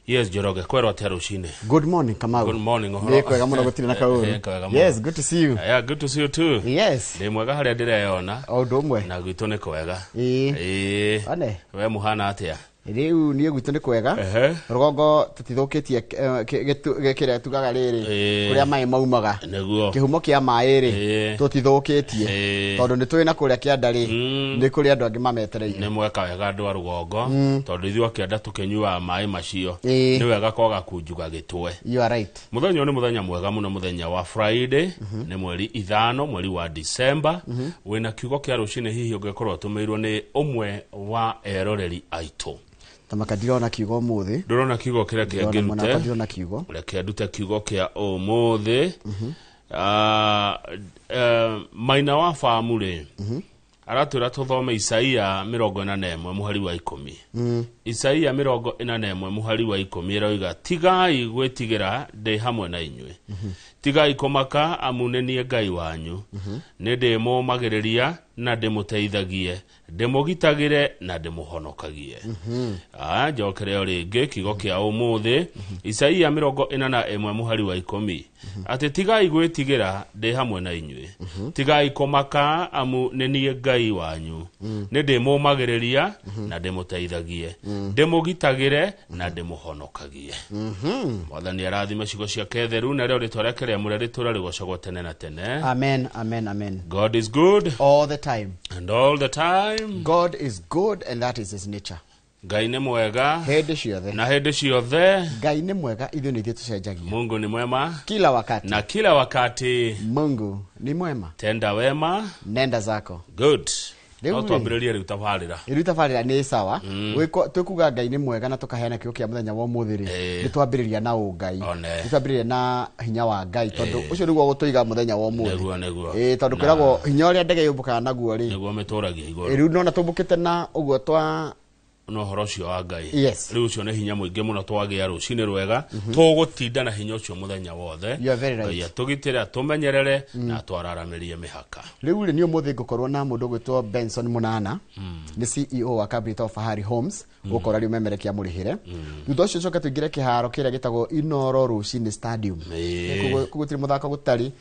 Yes, Joroge, kwero atia rucine. Good morning, Kamau. Good morning, ohoro. Kwega muno gutire na kauru. Yes, good to see you. Yeah, good to see you too. Yes. Ndi mwega haria ndireyona. O ndumwe. Na gwitu ni kwega. Ane. We muhana atia? Riu niye gwitu ni kwega. Rugongo tutithukitie gekire tugaga riri kuria mai maumaga. Neguo. Kihumo kia mai ri tutithukitie. Tondu ni twina kuria kiandari ni kuria andu angi mametereire. Ni mweka wega andu a rugongo tondu ithu akienda tukenyua mai macio. Ni wega koga kunjuga gitwe. You are right. Muthenya ni muthenya mwega muno, muthenya wa Friday ni mweri 5 mweri wa December. Wina kiugo kia rucine hihi ungekorwo tumeirwo ni umwe wa eroreri aitu. Tamakadira kiugo muthi. Ndurona kiugo kira kia ngirute. Ndurona kiugo. Reke ndute kiugo kia umuthi. Maina wa family. Aratwira tuthome Isaia 41 muhari wa 10. Isaia 41 muhari wa 10 eroiga tigai gwetigira ndi hamwe na inywe. Tigai komaka amunenie Ngai wanyu. Nende momagiriria na ndimuteithagie, ndimugitagire na ndimuhonokagie. Njokere ringi kiugo kia umuthi Isaia 41 muhari wa 10. Ati tigai gwetigira ndi hamwe na inywe. Tigai komaka amunenie Ngai wanyu. Nende momagiriria na ndimuteithagie, ndimugitagire na ndimuhonokagie. Mwathani arathime ciugo cia ketheru na rio ritwareke ria mure ritura rigocagwo tene na tene. Amen, amen, amen. God is good all the time. And all the time. God is good and that is his nature. Ngai ni mwega hende ciothe na hende ciothe. Ngai ni mwega ithu ni ithu tucenjagia. Mungu ni mwema kila wakati na kila wakati. Mungu ni mwema. Tenda wema, nenda zako. Good. No twambiririe riu tabarira. Riu tabarira ni sawa. Twikuga Ngai ni mwega na tukaheana kiugo kia muthenya wa muthiri. Ni twambiriria na ungai. Ni twambiriria na hinya wa Ngai tondu ucio niguo gutuiga muthenya wa muthiri. Neguo. Tondu kiragwo hinya uria ndege yumbukaga naguo ri. Neguo meturagia iguru. Riu nona tumbukite na uguo twa no horo cio wa Ngai. Yes. Riu cio ne hinya muingi muno twagia rucine rwega tugutinda na hinya ucio muthenya wothe. You are very right. Ya tugitira tumenyerere na twararamirie mihaka. Riu ni umuthi ngukorwo na mundu gwitwo Benson Munana. Ni CEO wa Capital Fahari Homes. Gukora riu memerekia murihire. Thutha ucio coka tuingire kiharo kiria gitagwo Inoro Rucine Stadium. Kugutiri muthako gutari.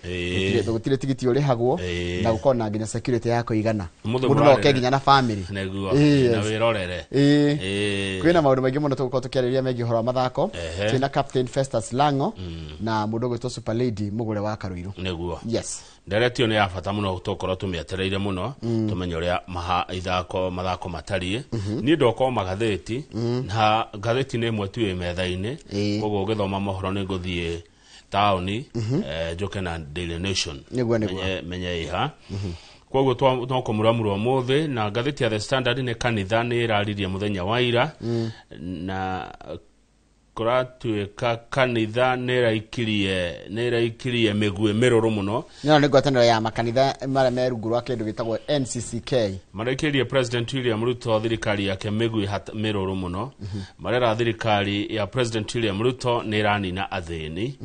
Gutire tigiti urihagwo na gukona nginya security yako igana. Mundu no kenginya na family. Neguo. Na wirorere. Kwina maundu maingi muno tugukorwo tukiariria megie horo mathako. Twina Captain Festus Lango na mundu gwitwo Super Lady Mugure wa Karuiru. Neguo. Yes. Nderetio ni afata muno tukorwo tumietereire muno tumenye uria mathako matari. Ni ndoko magatheti na gatheti ni imwe tu metha-ini. Koguo githoma mohoro ni nguthie tauni njoke na Daily Nation. Menye iha. Koguo twakomuramuruo muthi na gatheti ya The Standard ni kanitha ni iraririe muthenya wa ira na kuratuika kanitha neraikirie megue meroro muno. No ni gwataniro ya makanitha mara merungu rwa kindu gitagwo NCCK. Maraikirie President William Ruto thirikari yake megue meroro muno. Marera thirikari ya President William Ruto ni ranina athini.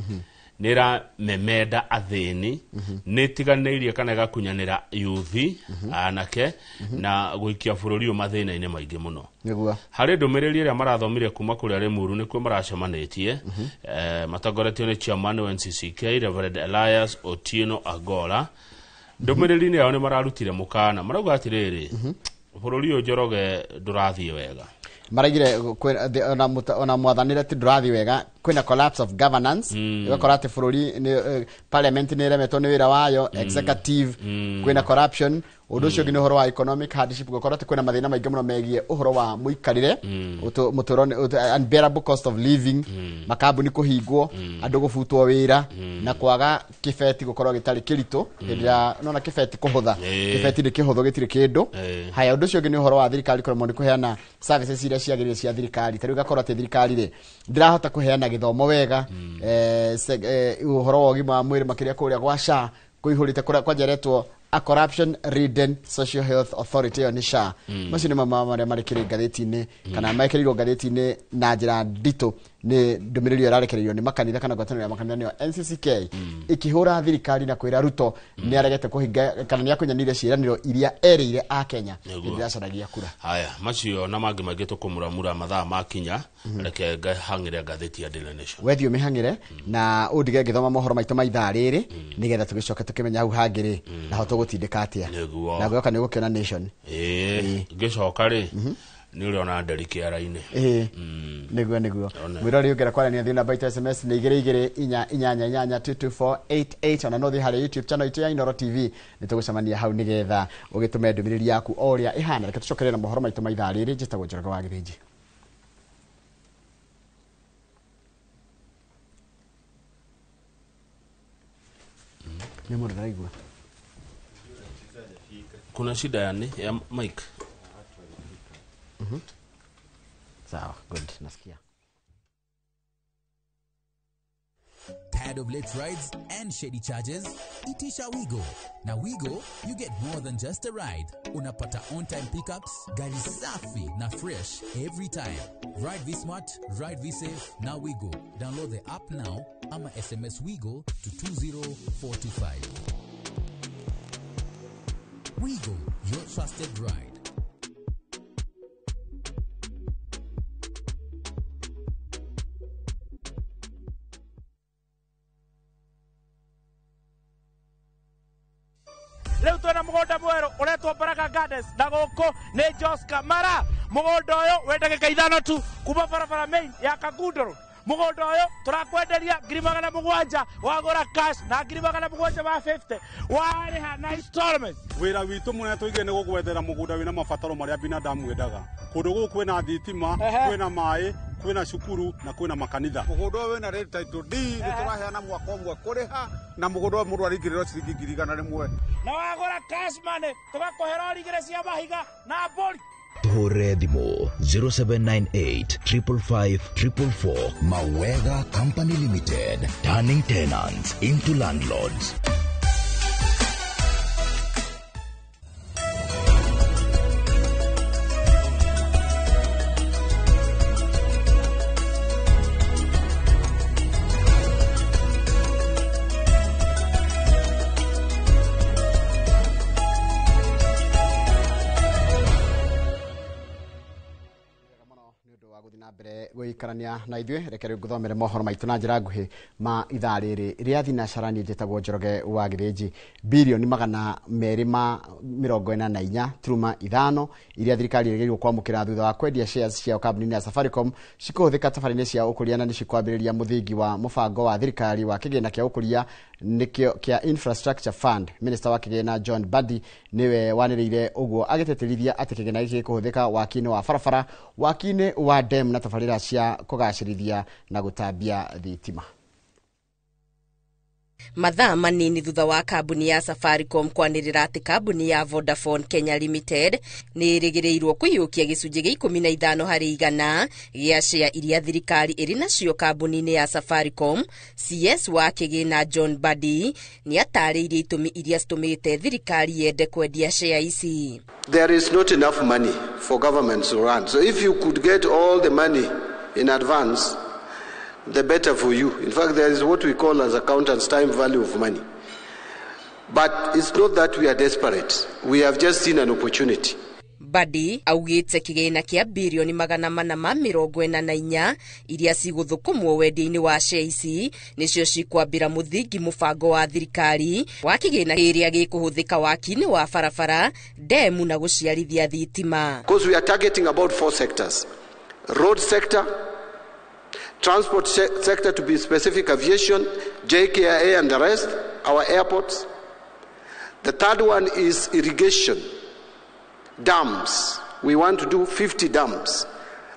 Nera memeda athini nitiganeirie kana gakunyanira yuthi anake na guikia bururi mathina ine maingi muno. Niguo hari ndumiriri ria marathomire kuma kuri Limuru nikuo maracemanitie matagoretio ni chairman wa NCCK Reverend Elias Otieno Agola. Ndumiriri ni yao ni mararutire mukana marauga atiriri bururi uyu Njoroge ndurathie wega. Maragire ona mwathanire ti ndurathi wega kwina collapse of governance. Igakora ati bururi ni parliament ni remetwo ni wira wayo executive kwina corruption. Undu ucio ngi ni horo wa economic hardship gukora ati kwina mathina maingi muno megie uhoro wa muikarire mutoro unbearable cost of living makambuni kuhingwo andu gufutwo wira na kwaga kibeti gukorwo gitari kirito ndia nona kibeti kuhutha kibeti ni kihutho gitire kindu. Haya undu ucio ngi ni horo wa thirikari kuremo ni kuheana services iria ciagirire cia thirikari tari gakora ati thirikari ri ndirahota kuheana githomo wega uhoro wa ugima wa mwiri makiria kuria gwa SHA kuihurite kwa njeretwo a corruption ridden social health authority on SHA. Macio ni mama maria marikire gatheti-ini kana maikiriro gatheti-ini na njira ndito ni ndumiriri irarekererio ni makanitha kana gwataniro ya makanitha niyo NCCK ikihura thirikari na kwira Ruto ni aregete kuhinga kana ni akunyanire ciiraniro iria erire a Kenya ndia caragia kura. Haya macio na mangi magito kumuramura mathaa makinya reke ngahangire ngatheti ya Daily Nation wethi umihangire na undige ngithoma mohoro maitu maithaa riri nigetha tugicoke tukimenya hau hangiri na ho tugutindika atia na gwoka ni gukiona Nation ngicoka ri ni uri ona nderike araine niguo mwirori ugera kwara ni thina baita SMS ni 2288222488 ona no thi hari YouTube channel itu ya Inoro TV nitugucemania hau nigetha ugitume ndumiriri yaku oria ihana reke tucokerera mohoro maitu maithaa riri njitagwo Njoroge wa Githiji. Ni mũndũ ndaraigua. Kuna shida ya mic. Sawa, good, nasikia. Tired of late rides and shady charges? Itisha Wigo. Na Wigo, you get more than just a ride. Unapata on-time pickups, gari safi na fresh every time. Ride V-Smart, ride V-Safe, na Wigo. Download the app now, ama SMS Wigo to 20425. Wigo, your trusted ride. Leo tuna mugonda mwero uretwo Baraka Gardens na goko ni Jos Kamara mugonda uyu wendage kaithano tu kuma barabara main ya Kagundoro mugonda uyu turakwenderia 700,000 wagura cash na 700,000 ma 50 wariha na installments. Wira witu muneto igene gugwethera mugunda wina mabataro maria binadamu wendaga kundu guku kwina thitima kwina mai kwina cukuru na kwina makanitha mugunda wina rate title deed turaheana mwaka umwe kuriha na mugunda mundu aringiriro ciringi 100,000 na wagura cash money tugakohera rigire cia mahiga na boli Tuhure thimo 0798 555 444. Mawega Company Limited, turning tenants into landlords. Guikarania na ithue reke riu nguthomere mohoro maitu na njira nguhi ma ithaa riri ria thinacara ni njitagwo Njoroge wa Githiji. Bilioni 244.5 iria thirikari ĩrĩgĩrĩirwo kwamũkĩra thutha wa kwendia shares cia kambuni ya Safaricom cikuhũthĩka tabarĩinĩ cia ũkũria na nĩcikwambĩrĩria mũthingi wa mũbango wa thirikari wa kĩgĩna kĩa ũkũria nikio kia Infrastructure Fund. Minister wa kĩgĩna John Badi niwe wanĩrĩire ũguo agĩtĩtĩrithia atĩ kĩgĩna gĩkĩ gĩkũhũthĩka waki-inĩ wa barabara, waki-inĩ wa dam na tabarĩra cia kũgacĩrithia na gũtambia thitima. Mathaa manini thutha wa kambuni ya Safaricom kwanĩrĩra atĩ kambuni ya Vodafone Kenya Limited nĩ ĩrĩgĩrĩirwo kũiyũkia gĩcunjĩ gĩa 15 harĩ igana gĩa share iria thirikari ĩrĩ nacio kambuni-inĩ ya Safaricom. CS wa kĩgĩna John Badi nĩ atarĩirie itũmi iria citũmĩte thirikari yende kwendia share ici. There is not enough money for governments to run. So if you could get all the money in advance, the better for you. In fact, there is what we call as accountants time value of money. But it's not that we are desperate. We have just seen an opportunity. Badi augĩte kĩgĩna kĩa bilioni 444 iria cigũthũkũmwo wendia-inĩ wa share ici nĩcio cikwambĩra mũthingi mũbango wa thirikari wa kĩgĩna kĩrĩa gĩkũhũthĩka waki-inĩ wa barabara, demu na gũciarithia thitima. Because we are targeting about 4 sectors. Road sector, transport sector to be specific, aviation, JKIA and the rest, our airports. The third one is irrigation, dams. We want to do 50 dams.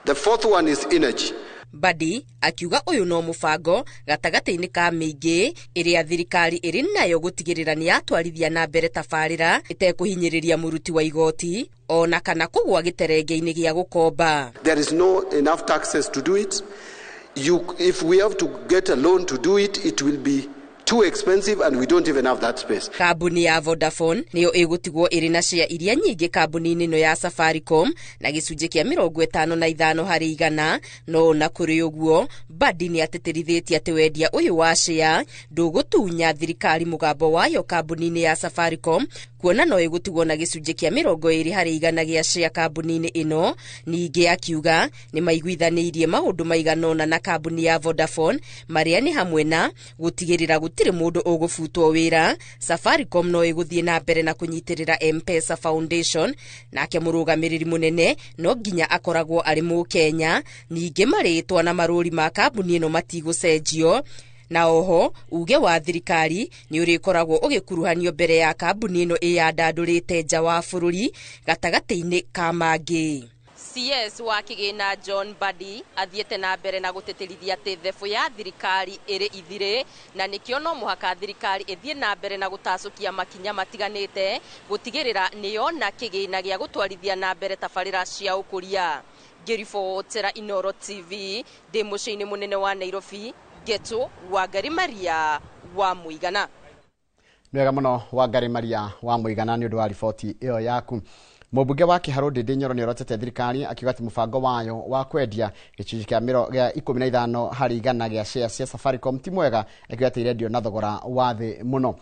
The fourth one is energy. Badi akiuga ũyũ no mũbango gatagatĩ-inĩ ka mĩingĩ ĩrĩa thirikari ĩrĩ nayo gũtigĩrĩra nĩ yatwarithia na mbere tabarĩra ĩtekũhinyĩrĩria mũruti wa igoti ona kana kũgwa gĩterenge-inĩ gĩa gũkomba. There is no enough taxes to do it. If we have to get a loan to do it, it will be too expensive and we don't even have that space. Kambuni ya Vodafone niyo igutigwo iri na share iria nyingi kambuni-ini no ya Safaricom na gicunjĩ kĩa 55 harĩ igana. No na kũrĩ ũguo Badi ni ateterithitie ati wendia uyu wa share ndũgũtunya thirikari mugambo wayo kambuni-ini ya Safaricom, kuona no igutigwo na gicunjĩ kĩa 20 harĩ igana gĩa share kambuni-ini ino. Ningĩ akiuga ni maiguithanirie maũndũ maiganona na kambuni ya Vodafone maria ni hamwe na gutigirira gutire mundu ũgũbutwo wĩra. Safaricom no ĩgũthiĩ na mbere na kũnyitirira M-Pesa Foundation, nake mũrũgamĩrĩri mũnene no nginya akoragwo arĩ Mũkenya. Ningĩ marĩtwa na marũri ma kambuni ĩno matigũcenjio. Na oho uge wa thirikari ni ũrĩkoragwo ũgĩkuruhanio mbere ya kambuni ĩno ĩyandandũrĩte nja wa bũrũri gatagatĩ-inĩ ka mangĩ. CS wa kigina John Badi athiete na mbere na guteterithia ati thebu ya thirikari iri ithire, na nikio no muhaka thirikari ithie na mbere na gutacukia makinya matiganite gutigirira niyo na kigina gia gutwarithia na mbere tabarira cia ukuria. Ngiribotera Inoro TV ndi muciini munene wa Nairobi, Geto Wangari Maria wa Muigana. Nwega muno Wangari Maria wa Muigana ni undu wa riboti iyo yaku. Mũmbunge wa Kiharu Ndindi Nyoro ni orotete thirikari akiuga ati mũbango wayo wa kwendia gĩcunjĩ kĩa 15 harĩ igana gĩa shares cia Safaricom ti mwega, akiuga ati irendio na thogora wa thĩ mũno.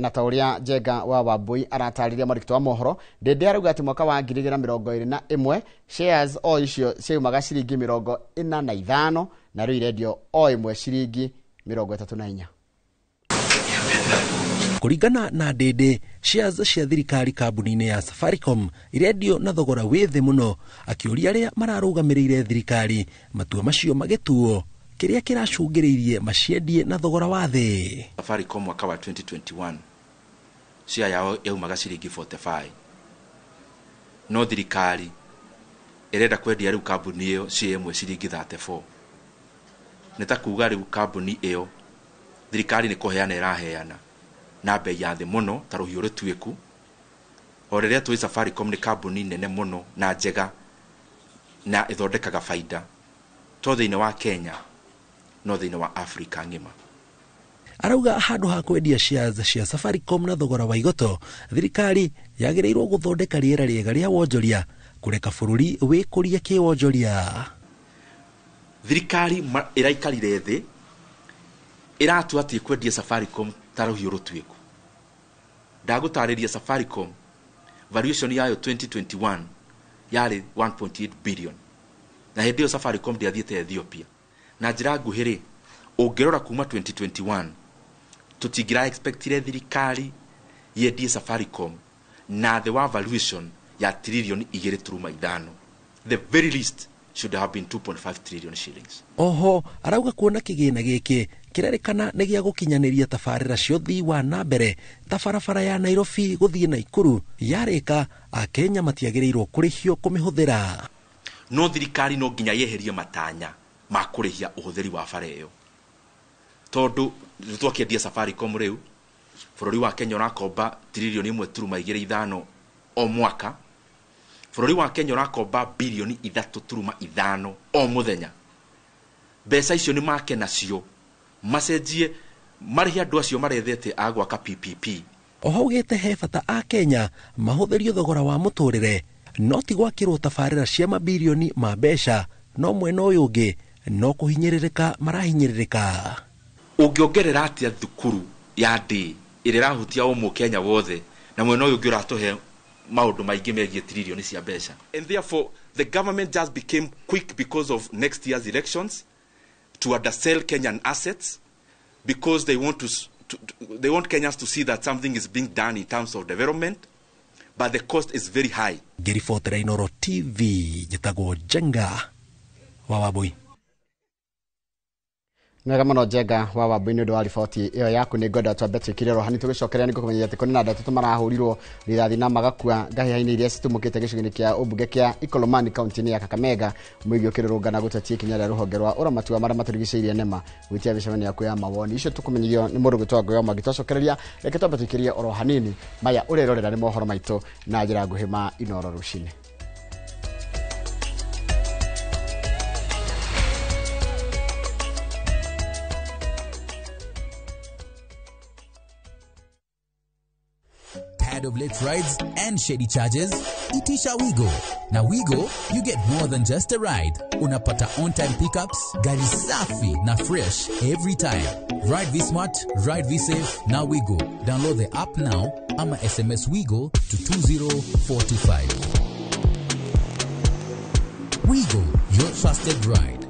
Na ta ũrĩa Njenga wa Wambui aratarĩria mũrikito wa mohoro, Ndindi arauga ati mwaka wa 2021 shares o icio ciumaga ciringi 45 na rĩu irendio o imwe ciringi 34. Kuringana na Ndindi, shares cia thirikari kambuni-inĩ ya Safaricom irendio na thogora wĩ thĩ mũno, akĩũria arĩa mararũgamĩrĩire thirikari matua macio magĩtuo kĩrĩa kĩracũngĩrĩirie maciendie na thogora wa thĩ. Safaricom mwaka wa 2021 share yao yaumaga ciringi 45, no thirikari irenda kwendia rĩu kambuni ĩyo share ĩmwe ciringi 34. Nĩta kuuga rĩu kambuni ĩyo thirikari nĩ kũheana ĩraheana na bei ya thĩ mũno ta rũhiũ rũtuĩku. O rĩrĩa tũĩ Safaricom nĩ kambuni nene mũno na njega na ĩthondekaga faida to thĩinĩ wa Kenya no thĩinĩ wa Africa ng'ima. Arauga handũ ha kwendia shares cia Safaricom na thogora wa igoto, thirikari yagĩrĩirwo gũthondeka rĩera rĩega rĩa wonjoria, kũreka bũrũri wĩkũrie kĩwonjoria. Thirikari ĩraikarire thĩ ĩratua atĩ kwendia Safaricom ta rũhiũ rũtuĩku. Ndagũtarĩria Safaricom valuation yayo 2021 yarĩ 1.8 billion, na hĩndĩ ĩyo Safaricom ndĩathiĩte Ethiopia. Na njĩra nguhĩ ũngĩrora kuma 2021 tũtingira expectire thirikari yendie Safaricom na the valuation ya trillion 2.5. The very least should have been 2.5 trillion shillings. Oho arauga kuona kĩgĩna gĩkĩ kĩrerĩkana nĩ gĩa gũkinyanĩria tabarĩra cia ũthii wa na mbere ta barabara ya Nairobi gũthiĩ Naikuru yarĩka, Akenya matiagĩrĩirwo kũrĩhio kũmĩhũthĩra. No thirikari no nginya yeherie matanya ma kũrĩhia ũhũthĩri wa bara ĩyo, tondũ twakĩendia Safaricom rĩu bũrũri wa Kenya ũrakomba trillion 1.25 o mwaka. Bũrũri wa Kenya ũrakomba bilioni 3.5 o mũthenya. Mbeca icio nĩ make nacio macenjie marĩhi andũ acio marethete agwaka PPP. Oho ugĩte he bata a Kenya mahũthĩrio thogora wa mũtũrĩre, no ti gwakĩrwo tabarĩra cia mabilioni ma mbeca, no mwena ũyũ ũngĩ no kũhinyĩrĩrĩka marahinyĩrĩrĩka. Ũngĩongerera atĩa thukuru ya ndĩ ĩrĩa ĩrahutia o Mũkenya wothe, na mwena ũyũ ũngĩ ũratũhe maũndũ maingĩ megiĩ trilioni cia mbeca. And therefore the government just became quick because of next year's elections to undersell Kenyan assets, because they want they want Kenyans to see that something is being done in terms of development, but the cost is very high. Ngiribotera Inoro TV, njĩtagwo Njenga wa Wambui. Nwega mũno Njenga wa Wambui nĩ ũndũ wa riboti ĩyo yaku. Nĩ ngwenda twambe twĩkĩre rohani tũgĩcokeria nĩ kũmenya atĩ kũrĩ na andũ atatũ marahũrirwo rithathi na magakua ngahĩha-inĩ iria citumũkĩte gĩcigo-inĩ kĩa ũmbunge kĩa Ikolomani kaunti-inĩ ya Kakamega. Mũingĩ ũkĩrũrũngana gũtetia ikinya rĩa rũhonge rwa ũramati wa marĩa matũrigicĩirie NEMA gwĩtia mĩcemanio yaku ya mawoni. Icio tũkũmenyithio nĩ mũndũ gwĩtwo Ngũyo Mwangi. Twacokereria reke twambe twĩkĩrie oro hanini maya ũrerorera nĩ mohoro maitũ na njĩra nguhĩ ma Inoro rũcinĩ. Tired of late rides and shady charges? Itisha Wigo. Na Wigo, you get more than just a ride. Unapata on-time pickups, gari safi na fresh every time. Ride V-Smart, ride V-Safe, na Wigo. Download the app now, ama SMS Wigo to 20425. Wigo, your trusted ride.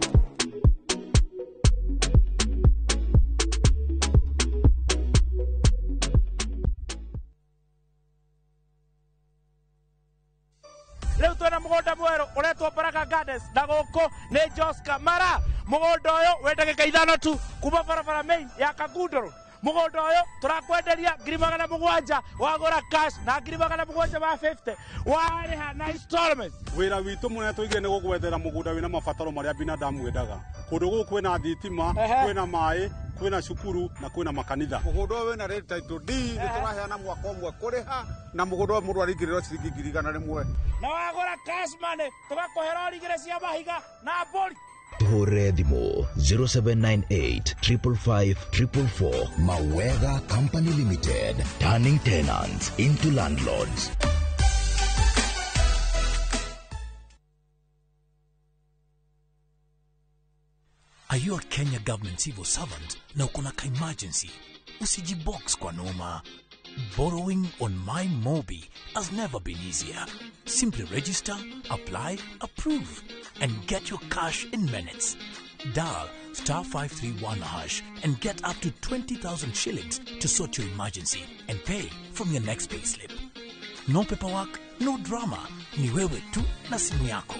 Leo twena mugunda mweru uretwo Baraka Gardens na guku ni Josca Mara. Mugunda uyu wendagika ithano tu kuma barabara main ya Kagunduru. Mugunda uyu turakwenderia 7,700 wagura cash na 7,750 wariha na installment. Wira witu mune tuige ni gugwethera mugunda wina mabataro maria binadamu wendaga. Kundu guku kwina thitima, kwina mai, kwina cukuru na kwina makanitha. Mugunda uyu wina red title deed turaheana mwaka umwe kuriha na mugunda uyu mundu aringiriro ciringi 100,000 na wagura cash money tugakuhera rigire cia mahiga na boli. Hore thimo 0798 555 444. Mawega Company Limited, turning tenants into landlords. Are you a Kenya government civil servant na uko na emergency? Usijibox kwa noma. Borrowing on MyMobi has never been easier. Simply register, apply, approve, and get your cash in minutes. Dial *531# and get up to 20,000 shillings to sort your emergency and pay from your next payslip. No paperwork, no drama. Ni wewe tu na simu yako.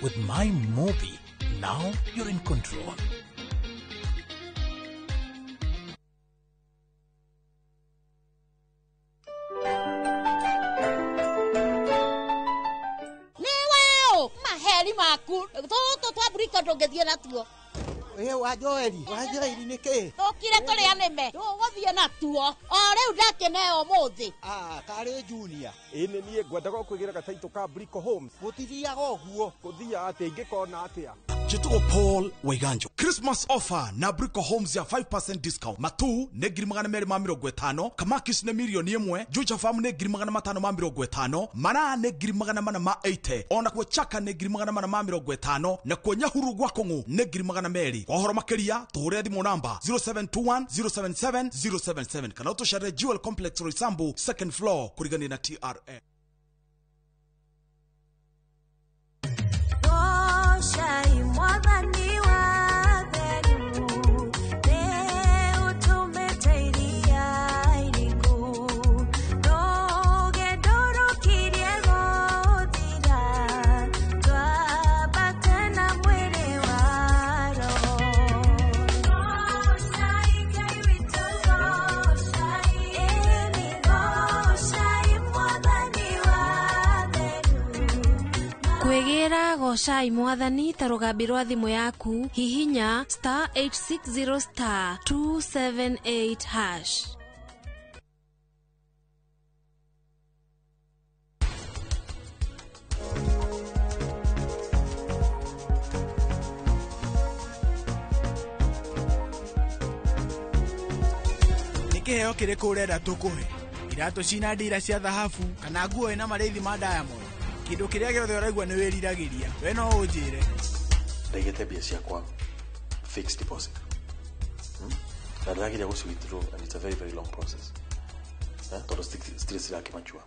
With MyMobi, now you're in control. Toto twaburika ndongethie natuo. Wajoeri niki? Tokire turia nime. Tuguthie natuo. O riu ndakeneo muthi. Kari junior. Ine nie ngwendaga kwigira gataito ka Brico Homes. Gutithiaga uguo. Kuthia ati ingikona atia. Jitugo Paul Waiganjo. Christmas offer na Brico Homes ya 5% discount. Matu ne 250. Kamakis ne milioni 1. Juja Farm ne 550. Mana ne 480. Ona kwa chaka ne 450. Na kwa Nyahuru Gwakongo ne 200. Kwa horo makeria tuhure thimu namba 0721 077 077. Kana utoshare Jewel Complex Roysambu second floor kurigani na TRA. Kwegera goshai mwathani ta rugambi rwa thimu yaku hihinya *860 278#. Nikiheo kiriku urenda tukuhe irato cina ndira cia thahabu kana nguo ina marithi ma Diamond. Kindu kiria giothe uraigua ni wiriragiria we no unjire ndegete bia ciakwa fixed deposit na ndagiria go withdraw and it's a very very long process toro stress yake machua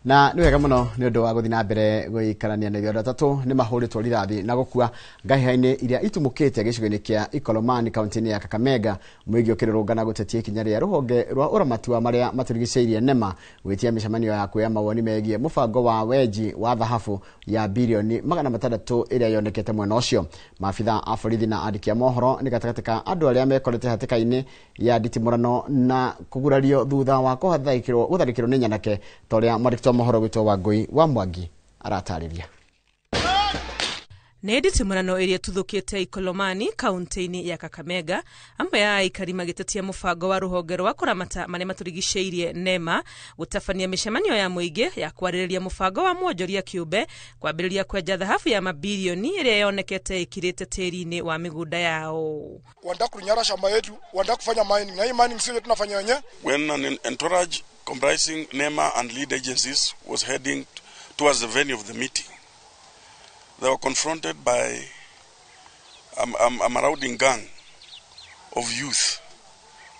na ni wega muno ni undu wa guthina mbere guikarania na ithuothe tatu ni mahuritwo rirathi na gukua ngahihaini iria itumukite gicigo-ini kia Ikolomani kaunti-ini ya Kakamega mwigi ukirurungana gutetia ikinya ria ruhonge rwa uramati wa maria maturigiceirie nema gwitia micemanio ya kuya mawoni megie mubango wa weji wa thahabu ya bilioni 600 iria yonekete mwena ucio. Maabitha a borithi na andiki a mohoro ni gatagati ka andu aria mekorete hatika-ini ya nditimurano na kugurario thutha wa gutharikirwo ni nyanake toria mohoro gwitwo Wangui wa Mwangi aratariria. Nä nditimå ä rä a tuthukä te Ikolomani kauntä-inä ya Kakamega amwe ya aikari magätetia mũbango wa rũhonge rwa kũramata marĩa matũrigicĩirie NEMA gũtabania mĩcemanio ya mũingĩ ya kwarĩrĩria mũbango wa mwonjoria kĩũmbe kwambĩrĩria kwenja thahabu ya mabilioni ĩrĩa yonekete ĩkirĩte tĩri-inĩ wa mĩgũnda yao. Wanataka kunyara shamba yetu, wanataka kufanya mining, na hii mining sio tunafanya wenyewe. When an entourage comprising NEMA and lead agencies was heading towards the venue of the meeting, they were confronted by a marauding gang of youth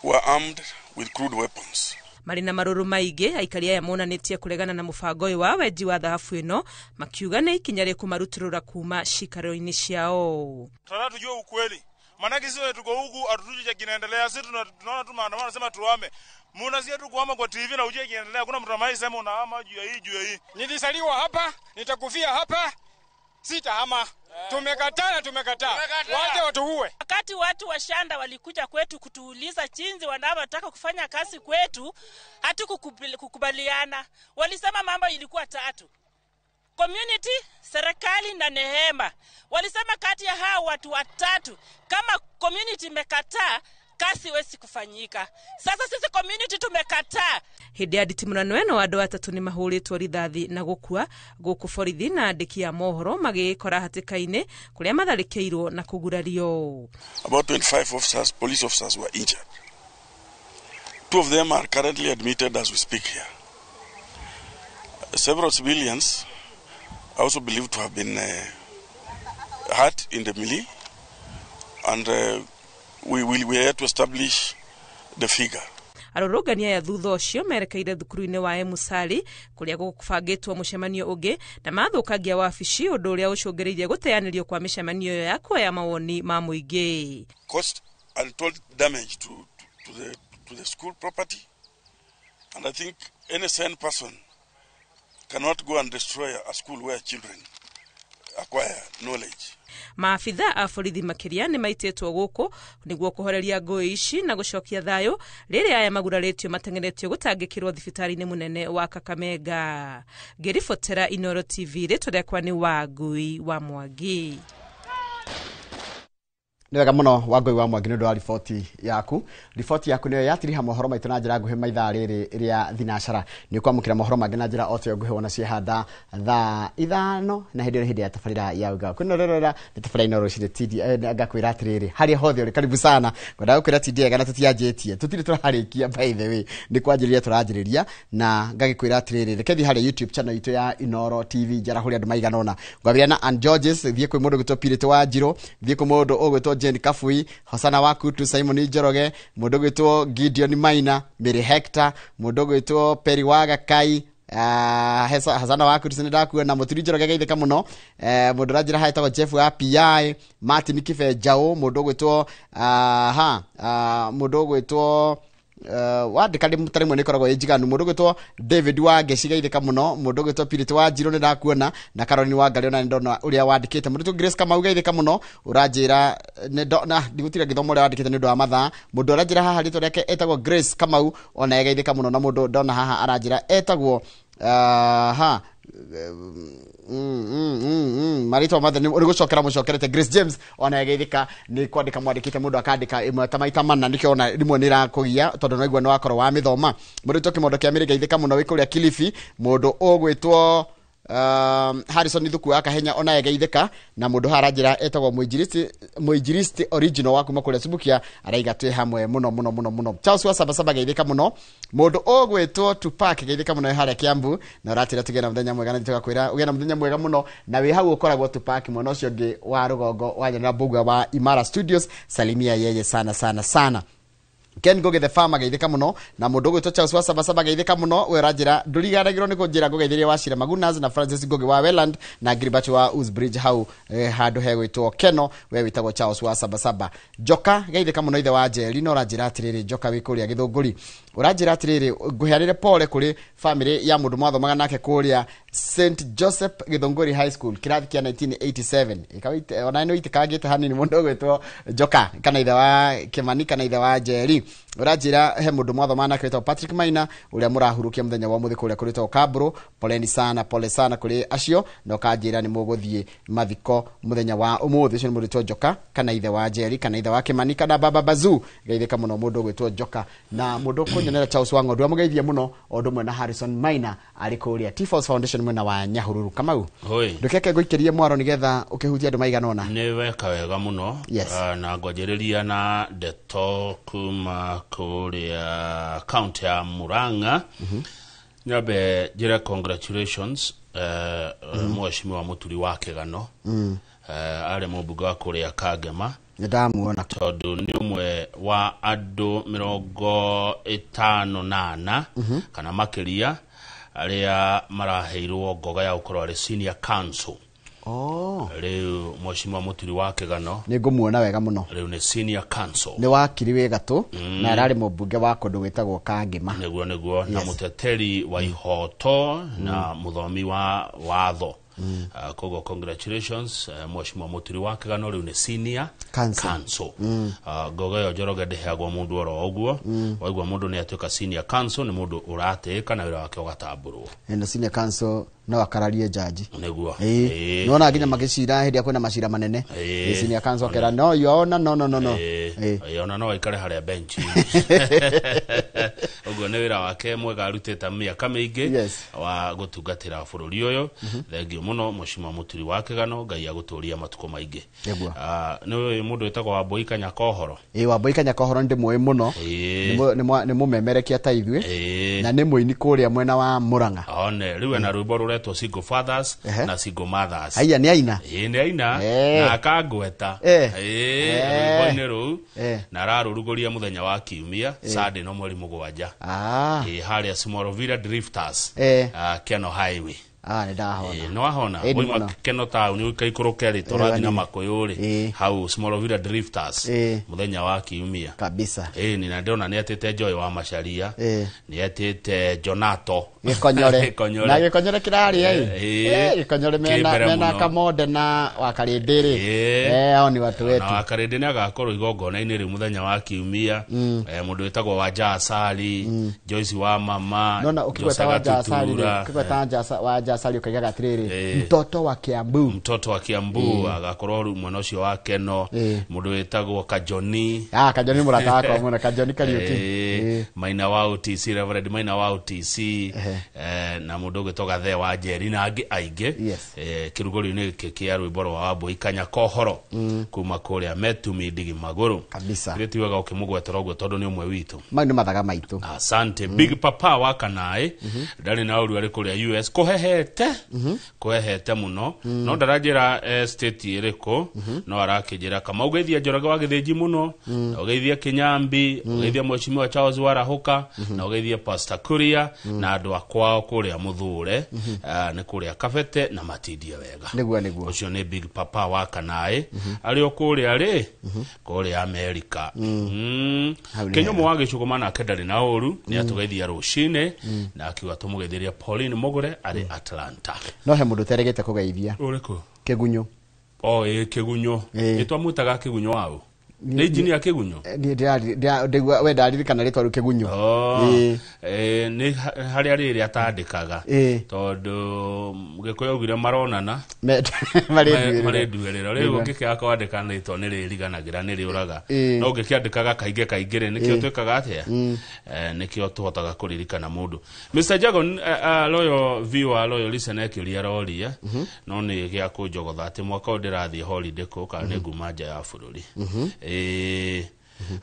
who are armed with crude weapons. Marina maruru maingĩ aikari aya monanĩtie kũregana na mũbango ũyũ wa wenji wa thahabu ĩno makiuga nĩ ikinya rĩa kũmarutũrũra kuma cikaro-inĩ ciao. Tunataka tujue ukweli. Maana sisi tuko huku hatujui cha kinaendelea. Sisi tunaona tu maandamano nasema tuame. Mnasikia tu kuhama kwa TV na uje kiendelea. Kuna mtu ambaye sema unahama juu ya hii. Nilisaliwa hapa, nitakufia hapa. Sitahama. Tumekataa. Waje watuue. Wakati watu wa Shanda walikuja kwetu kutuuliza chinzi wanavyotaka kufanya kazi kwetu, hatukukubaliana. Walisema mambo ilikuwa tatu: community, serikali na Nehema. Walisema kati ya hao watu watatu, kama community imekataa, kazi wezi kufanyika. Sasa sisi community tumekataa. Hĩndĩ ya nditimũrano ĩno andũ atatũ nĩ mahũrĩtwo rithathi na gũkua gũkũ borithi na andĩki a mohoro magĩkora hatĩka-inĩ kũrĩa matharĩkĩirwo na kũgurario. About 25 police officers were injured. 2 of them are currently admitted as we speak here. Several civilians are also believed to have been hurt in the melee, and we are here to establish the figure. Arũrũngani aya thutha ũcio merekeire thukuru-inĩ wa Emusali kũrĩa gũbangĩtwo mũcemanio ũngĩ na mathũkangia wabici ũndũ ũrĩa ũcũngĩrĩirie gũteanĩrio kwa mĩcemanio ĩyo ya kuoya mawoni ma mũingĩ. Caused untold damage to the school property, and I think any sane person cannot go and destroy a school where children acquire knowledge. Maafitha a borithi makĩria nĩ maitĩtwo gũkũ nĩguo kũhoreria ngũĩ ici na gũcokia thayũ rĩrĩa aya magurarĩtio mateng'eretio gũtangĩkĩrwo thibitarĩ-inĩ mũnene wa Kakamega. Ngĩribotera Inooro TV, rĩtwa rĩakwa nĩ Wangui wa Mwangi. Nĩ wega mũno Wangui wa Mwangi nĩ ũndũ wa riboti yaku nĩyo yatiriha mohoro maitũ na njĩra nguhĩ maithaa rĩrĩ rĩa thinacara. Nĩ ũkwamũkĩra mohoro mangĩ na njĩra oto nguhĩ wona ciĩhanda thaa 5 na hĩndĩ ya tabarĩra ya Uga. Kwĩna rĩrĩa nĩ tabarĩra Inooro City TD ngakwĩra atĩrĩrĩ harĩa hothe ũrĩ karibu sana. Ngwenda gũkwĩra TD ega na tũtianjĩtie tũtirĩ tũrarĩkia by the way nĩ kwanjĩrĩria tũranjĩrĩria na ngagĩkwĩra atĩrĩrĩ rekethi harĩa YouTube channel itũ ya Inooro TV njara hũrĩa andũ maigana ũna. Ngwambĩrĩria na Ann Georges, thiĩ kwĩ mũndũ gwĩtwo Pirĩte wa Njirũ, thiĩ kwĩ mũndũ ũgwĩtwo Jane Kafui, Hosana Wakutu, Simon Njoroge, mũndũ gwĩtwo Gideon Maina, Mary Hector, mũndũ gwĩtwo Peri Wagakai, Hosana Wakutu ndakuona na Mũturi Njoroge geithĩka mũno, mũndũ ranjĩra haĩtagwo Jeff wa PI, Martin Kibejao, mũndũ gwĩtwo mũndũ gwĩtwo wandĩka mũtarĩ mwe nĩ koragwo ĩnjiganu, mũndũ gwĩtwo David Wange cigeithĩka mũno, mũndũ gwĩtwo Pirĩte wa Njirũ nĩ ndakuona na Caroline Wangari ona nĩ ndona ũrĩa wandĩkĩte, mũndũ gwĩtwo Grace Kamau geithĩka mũno, ũranjĩra na ndigũtira gĩthomo ũrĩa wandĩkĩte nĩ ũndũ wa mathaa. Mũndũ ũranjĩra haha rĩtwa rĩake etagwo Grace Kamau ona geithĩka mũno, na mũndũ ndona haha aranjĩra etagwo marĩtwa mathe nĩ gũcokera mũcokerete Grace James ona geithĩka nĩ kwandĩka mwandĩkĩte mũndũ akandĩka ĩmwe ta maita mana nĩkĩo ona rĩmwe nĩ rakũgia tondũ naigua nĩ wakorwo wa mĩthoma. Mũndũ gwĩtwo Kĩmondo kĩa Mĩrĩ geithĩka mũno wĩ kũrĩa Kilifi, mũndũ ũgwĩtwo Harrison Thuku wa Kahenya ona geithĩka, na mũndũ haranjĩra etagwo Mũinjilisti original wa kuma kũrĩa Subukia araiga twĩ hamwe mũno. Charles wa Sabasaba geithĩka mũno, mũndũ ũgwĩtwo Tupac geithĩka mũno harĩa Kiambu, na ũratĩra tũgĩe na mũthenya mwega na tũgakwĩra ũgĩe na mũthenya mwega mũno, na wĩ hau ũkoragwo Tupac mwena ũcio ũngĩ wa rũgongo wa Nyarĩra Mbugua wa Imara Studios, salimia yeye sana. Ken Goge the Farmer geithĩka mũno, na mũndũ gwĩtwo Charles wa Sabasaba geithĩka mũno, we ranjĩra ndũriganagĩrwo nĩ kũnjĩra ngũgeithĩria wa Shira Magunas na Francis Goge wa Welland na Gilbert wa Usbridge hau handũ he gwĩtwo Keno, we wĩtagwo Charles wa Sabasaba. Joka geithĩka mũno ithe wa Njeri, no ranjĩra atĩrĩrĩ Joka wĩ kũrĩa Gĩthũngũri, ũranjĩra atĩrĩrĩ ngũheanĩre pole kũrĩ family ya mũndũ mwathomaga nake kũrĩa St Joseph Gĩthũngũri High School kĩrathi kĩa 1987 ona nĩ itikagĩte hanini mũndũ gwĩtwo Joka kana ithe wa Kĩmani kana ithe wa Njeri urajira he mundu mwathomana kwetwo Patrick Maina uria murahurukia muthenya wa muthi kuria kurito Kabro. Pole sana kuri acio no kanjira ni muguthie mathiko muthenya wa umuthi ucio ni murito Joka kana ithe wa Jerry kana ithe wa Kimani kana baba Bazu geithika muno mundu gwetwo Joka na mundu kunyonera Charles Wango ndu amugeithia muno ondu mwe na Harrison Maina ari kuria Tifos Foundation mwena wa Nyahururu Kamau ndukeke guikirie mwaro nigetha ukihutia andu maiganona ni weka wega muno na ngojeriria na Deto kuma kuria county ya Murang'a nyabe jira congratulations mheshimiwa Muturi wa Kigano ale mubuga wa kuria Kagema ndamuona tondu ni umwe wa andu 58 kana makiria aria maraheirwo ngoga ya ukorwo ari senior council. Leo mheshimiwa Muturi wa Kigano ni ngumuona wega muno leo ni senior council ni wakiri wega tu na arari mubunge wa kundu gwitagwo Kangima neguo na muteteri wa ihoto na muthomi wa watho kogo congratulations mheshimiwa Muturi wa Kigano leo ni senior council gogo yo joroge ndeheagwo mundu oro oguo waigwa mundu ni atuika senior council ni mundu urateka na wira wake ugatamburwo na senior council no akararie jaji neguo nona nginya magicira hindi akwena macira manene senior council kera no yona no yona no ikare haria bench oguo ni wira wake mwega aruteta miaka mingi wa gutungatira bururi uyu thengio muno mheshimiwa Muturi wa Kigano ngai aguturia matuko maingi ni mundu etagwo Wambui Kanyakohoro Wambui Kanyakohoro ndi muwe muno ni mumemerekia ta ithwe na ni muini kuria mwena wa Murang'a one riwe na rwimbo ruretwo Single Fathers na Single Mothers aya ni aina ni aina na akangweta rwimbo ni ru na raruruguria muthenya wa Kiumia Sunday no mweri 7 haria Smoroville Drifters Keno Highway ndahona no ahona boima Keno town ukaikuruke ri torathi na makuyuri hau Smoroville Drifters muthenya wa Kiumia kabisa ni na ndona ni atete Joy wa Macharia ni atete Jonato Gikonyore na Gikonyore kirari Gikonyore mena Kamode na Wakarindiri hao ni watu wetu na Wakarindiri agakorwo igongona-ini ri muthenya wa Kiumia mundu wetagwo Wanja Asali Joyce wa Mama nona ukigweta Wanja Asali Wanja Asali ukaigaga atiriri mtoto wa Kiambu agakorwo mwena ucio wa Keno mundu wetagwo Kajoni Kajoni murata wako muna Kajoni Kariuki Maina wa OTC Reverend Maina wa OTC na mundu gwetoga the wa Jerry na angi aingi kirugori-ini kia rwimbo rwa Wambui Kanyakohoro kuma kuria Metumi Ndigi Maguru kabisa retiwaga ukimugwetera uguo tondu ni umwe witu mani mathaga maitu asante Big Papa wa Kanai ndari na uru ari kuria US kuhehete muno no ndarajira state iriko no arakijira kama ugeithia Njoroge wa Githiji muno na ugeithia Kinyambi ugeithia mheshimiwa Charles Warahuka na ugeithia Pastor Kuria na andu akwao kuria Muthure ni kuria Kabete na Matindia wega niguo ucio ni Big Papa wa Kanai ari okuria ri kuria America Kenyomo wa Gichugumana kedari na uru ni atugeithia rucine na akiwa tumugeithiria Pauline Mogore ari Atlanta no he mundu teregete kugeithia uriko Kigunyo Kigunyo itwamutaga Kigunyo wao ni jini ya Kigunyo ndigwa we ndaririkana ritwa ru Kigunyo ni hari ari atandikaga tondu Gikuyu ugire maronana marenduerera riu ngikya kwandika na ito ni ririganagira ni riuraga no ngikiandikaga kaingire nikio twikaga atia nikio tuhotaga kuririkana mundu Mr. Jagon loyal viewer loyal listener kiria roria no ni gya kunjogotha ati mwaka ndirathie holiday ko kana ni ngumanja ya bururi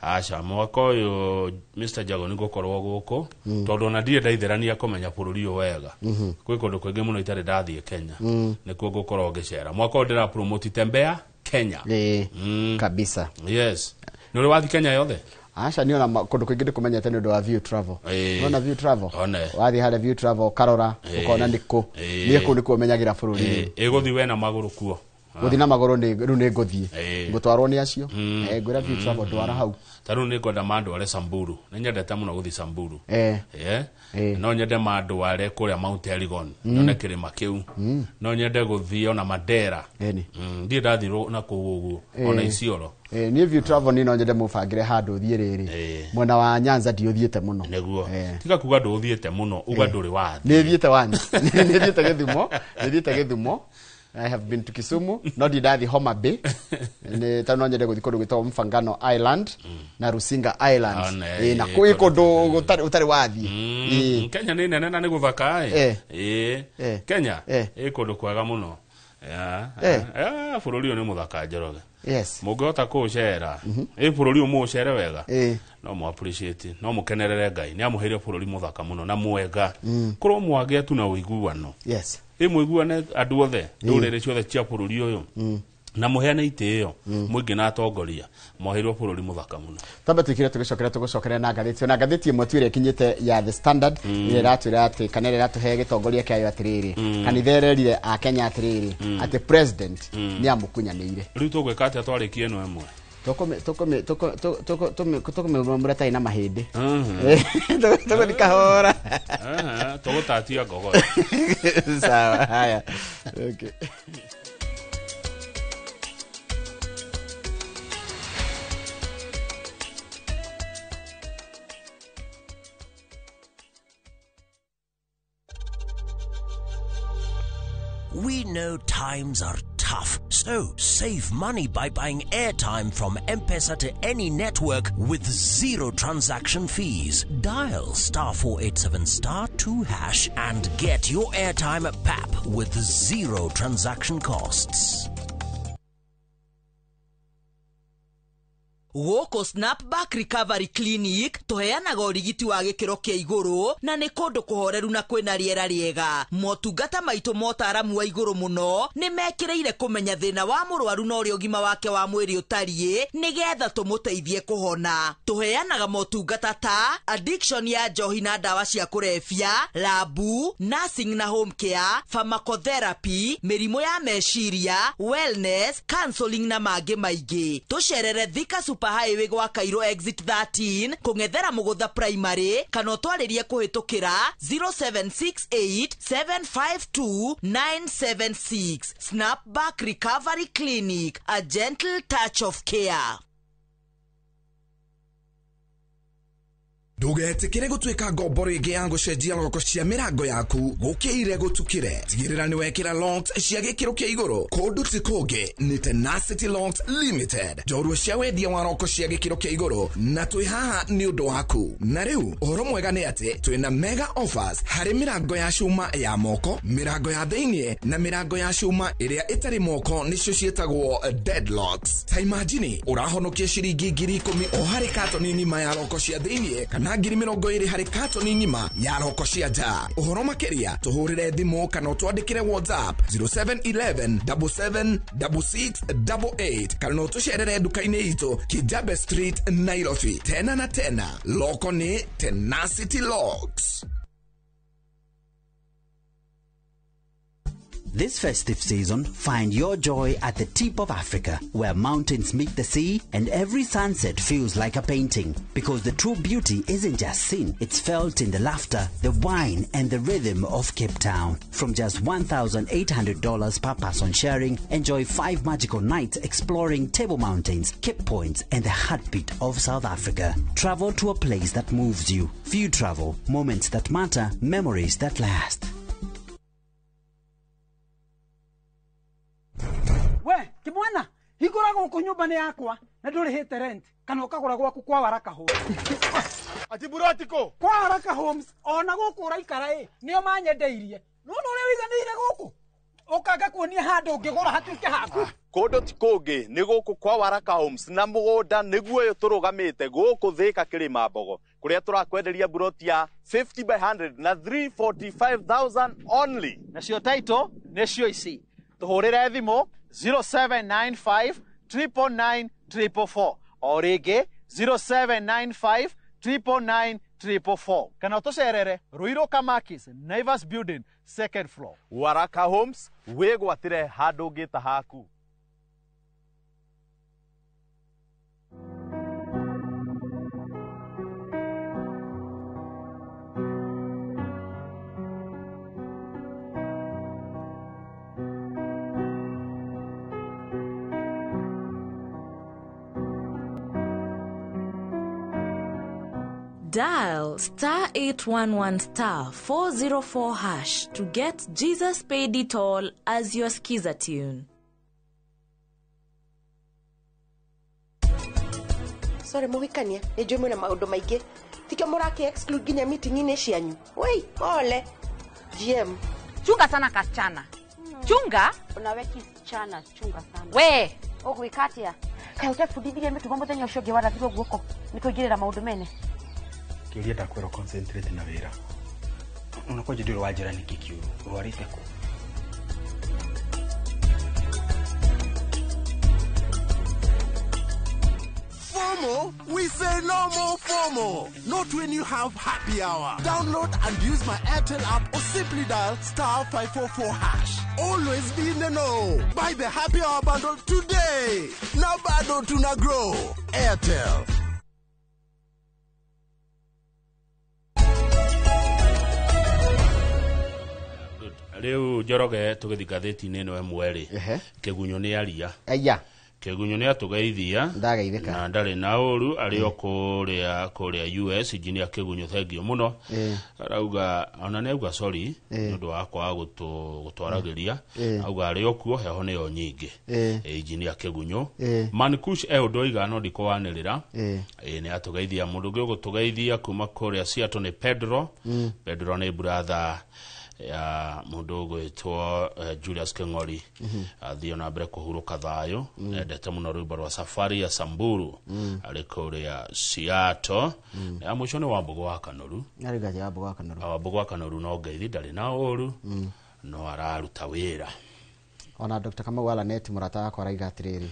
acha mwaka uyu Mr. Jagon gukorwo guko tondu na ndie ndaitherania kumenya bururi uyu wega kwi kundu kwingi muno itari ndathie Kenya nikuo gukorwo ngicera mwaka ndira promote tembea Kenya kabisa yes ni uri wathi Kenya yothe acha niona kundu kwingi ndikumenyete ni undu wa View Travel unaona View Travel wathi hale View Travel karora ukona ndiko ni kundu kumenyagira bururi iguthi we na maguru kuo guthi na maguru ni ru ni nguthie ngutwarwo ni acio ngwira View Travel ndwara hau taru ni kwenda mandu wale Samburu ninyendete muno guthi Samburu no nyende mandu wale kuria Mount Elgon none kirima kiu no nyende guthi ona Mandera ndi ndathiro na kugugu ona Isiolo ni if you travel ni no nyende mufangire handu thieriri mwena wa Nyanza ndiothiete muno neguo tiga kuga nduthiete muno uga nduri wathi ni thiete wanyu ni thiete Githumo I have been to Kisumu, no didathi Homa Bay. Ni tano nyende guthi kundu gwitwa Mfangano Island na Rusinga Island. Na kuyi kundu utari wathi. Kenya ni nene na ni guthaka Kenya kundu kwaga muno. Bururi ni muthaka Njoroge. Yes. Mugota kucera. Bururi umucere wega. No mu appreciate, no mukenerere Ngai. Ni amuheire bururi muthaka muno na mwega. Kuro mwage tu na uiguano. Yes. Muiguane andu othe ndurire ciothe cia bururi uyu na muheana itio muingi na atongoria mohirwo bururi muthaka muno tamba tukire tugicokera na ngatheti imwe tuire kinyite ya The Standard ile ratwira ati kanere ratuhe gitongoria kiayo atiriri kanithererire a Kenya atiriri ati president ni amukunyanire riu tugweka ati atwarikie eno emwe tokome murata ina mahindi toko nikahora toko tatia gogo sawa haya okay. We know times are tough, so save money by buying airtime from M-Pesa to any network with zero transaction fees. Dial *487*2# and get your airtime PAP with zero transaction costs. Woko Snapback Recovery Clinic tuheanaga urigiti wa gikiro kia iguru na ni kundu kuhoreru na kwina riera riega. Motungata maitu motaramu wa iguru muno ni mekireire kumenya thina wa murwaru na uri ugima wake wa mwiri utarie nigetha tumuteithie kuhona. Tuheanaga motungata ta addiction ya njohi na dawa cia kurebia, labu, nursing na home care, pharmacotherapy, mirimu ya meciria, wellness, counseling na mangĩ maingĩ. Tucerere Thika Super Highway gwa Cairo exit 13 kungethera Mugutha primary kana twaririe kuhitukira 0768752976. Snapback Recovery Clinic, a gentle touch of care. Ndugetikire gutwika ngombo ringi ya gucenjia loko cia mirango yaku gukire gutukire tigirira ni wekira locks cia gikiro kia iguru kundu ti kungi ni Tenacity Locks Limited jorua cia wendia wa loko cia gikiro kia iguru na twi haha ni undu waku na riu uhoro mwega ni ati twina mega offers hari mirango ya cuma ya moko mirango ya theinie na mirango ya cuma iria itari moko nicio cietagwo deadlocks ta imagine urahonokia ciringi 10,000 o hari katoni ngima ya loko cia theinie kana ngiri 20 hari katoni ngima ya loko cia nja. Uhoro makiria tuhurire thimu kana twandikire WhatsApp 0711776688 kana tucerere dukaini itu Kijabe Street Nairobi. Tena na tena loko ni Tenacity Locks. This festive season, find your joy at the tip of Africa, where mountains meet the sea and every sunset feels like a painting. Because the true beauty isn't just seen, it's felt in the laughter, the wine, and the rhythm of Cape Town. From just $1,800 per person sharing, enjoy 5 magical nights exploring Table Mountains, Cape Points, and the heartbeat of South Africa. Travel to a place that moves you. Few travel, moments that matter, memories that last. We, Kimwana, hikura guku nyumba ni yakwa na ndurihite rent kana ukagura gwaku kwa Waraka Homes. Ati burotiko kwa Waraka Homes ona guku uraikara nio manyendeirie. No uri wiganire guku. Ukaga kuonia handu ungigura hatuike haku. Kundu ti kungi ni guku kwa Waraka Homes na mugunda niguo yo turugamite guku Thika Kirima Mbogo kuria turakwenderia buroti ya 50 by 100 na 345,000 only. Na cio title necio ici. Tuhurire thimu 0795 999 444 o ringi 0795 999 444 kana tucerere Ruiru Kamakis Naivas Building second floor. Waraka Homes wigwatire handu ngita haku. Dial star 811 star 404 hash to get Jesus Paid It All as your skiza tune. Sorry, muhikania. Nijue mwena maundu maingi. Tikio muraki exclude ginya meeting ine cianyu. Wei, ole. GM. Chunga sana kasichana. Chunga? Unawe kisichana, chunga sana. We! Ogwikatia. Kai utafudithia mitugo muthenya ucio ngi warathirwo guoko. Nikuigirira maundu mene. Kiuria ndakwira concentrate na wira. Unakuwa jidiro wajira ni kikiuru. Urwarite ku. FOMO? We say no more FOMO. Not when you have happy hour. Download and use my Airtel app or simply dial star 544 hash. Always be in the know. Buy the happy hour bundle today. Now bado tuna grow. Airtel. Riu Njoroge tugithikatheti-ini ino emweri Kigunyo ni aria aya Kigunyo ni atugeithia ndageithika na ndari na uru ari o kuria US engineer Kigunyo thengio muno arauga ona ne auga sorry nundu wakwa gutwaragiria auga ari o kuo heho ne yo nyingi engineer Kigunyo Mankush ndoiga no ndikwanirira ni atugeithia mundu ngi gutugeithia kuma kuria Seattle ni Pedro ni brother ya mundu gwitwo Julius Kengori athio na mbere kuhuruka thayo endete muno rwimbo rwa safari ya Samburu ariko ya Seattle ya mushone wa Mbugo wa Kanoru arigaje wa Mbugo wa Kanoru Mbugo wa Kanoru no ngeithi ndari na uru no araruta wira ona Dr. Kamau Net murata akwa raiga atiriri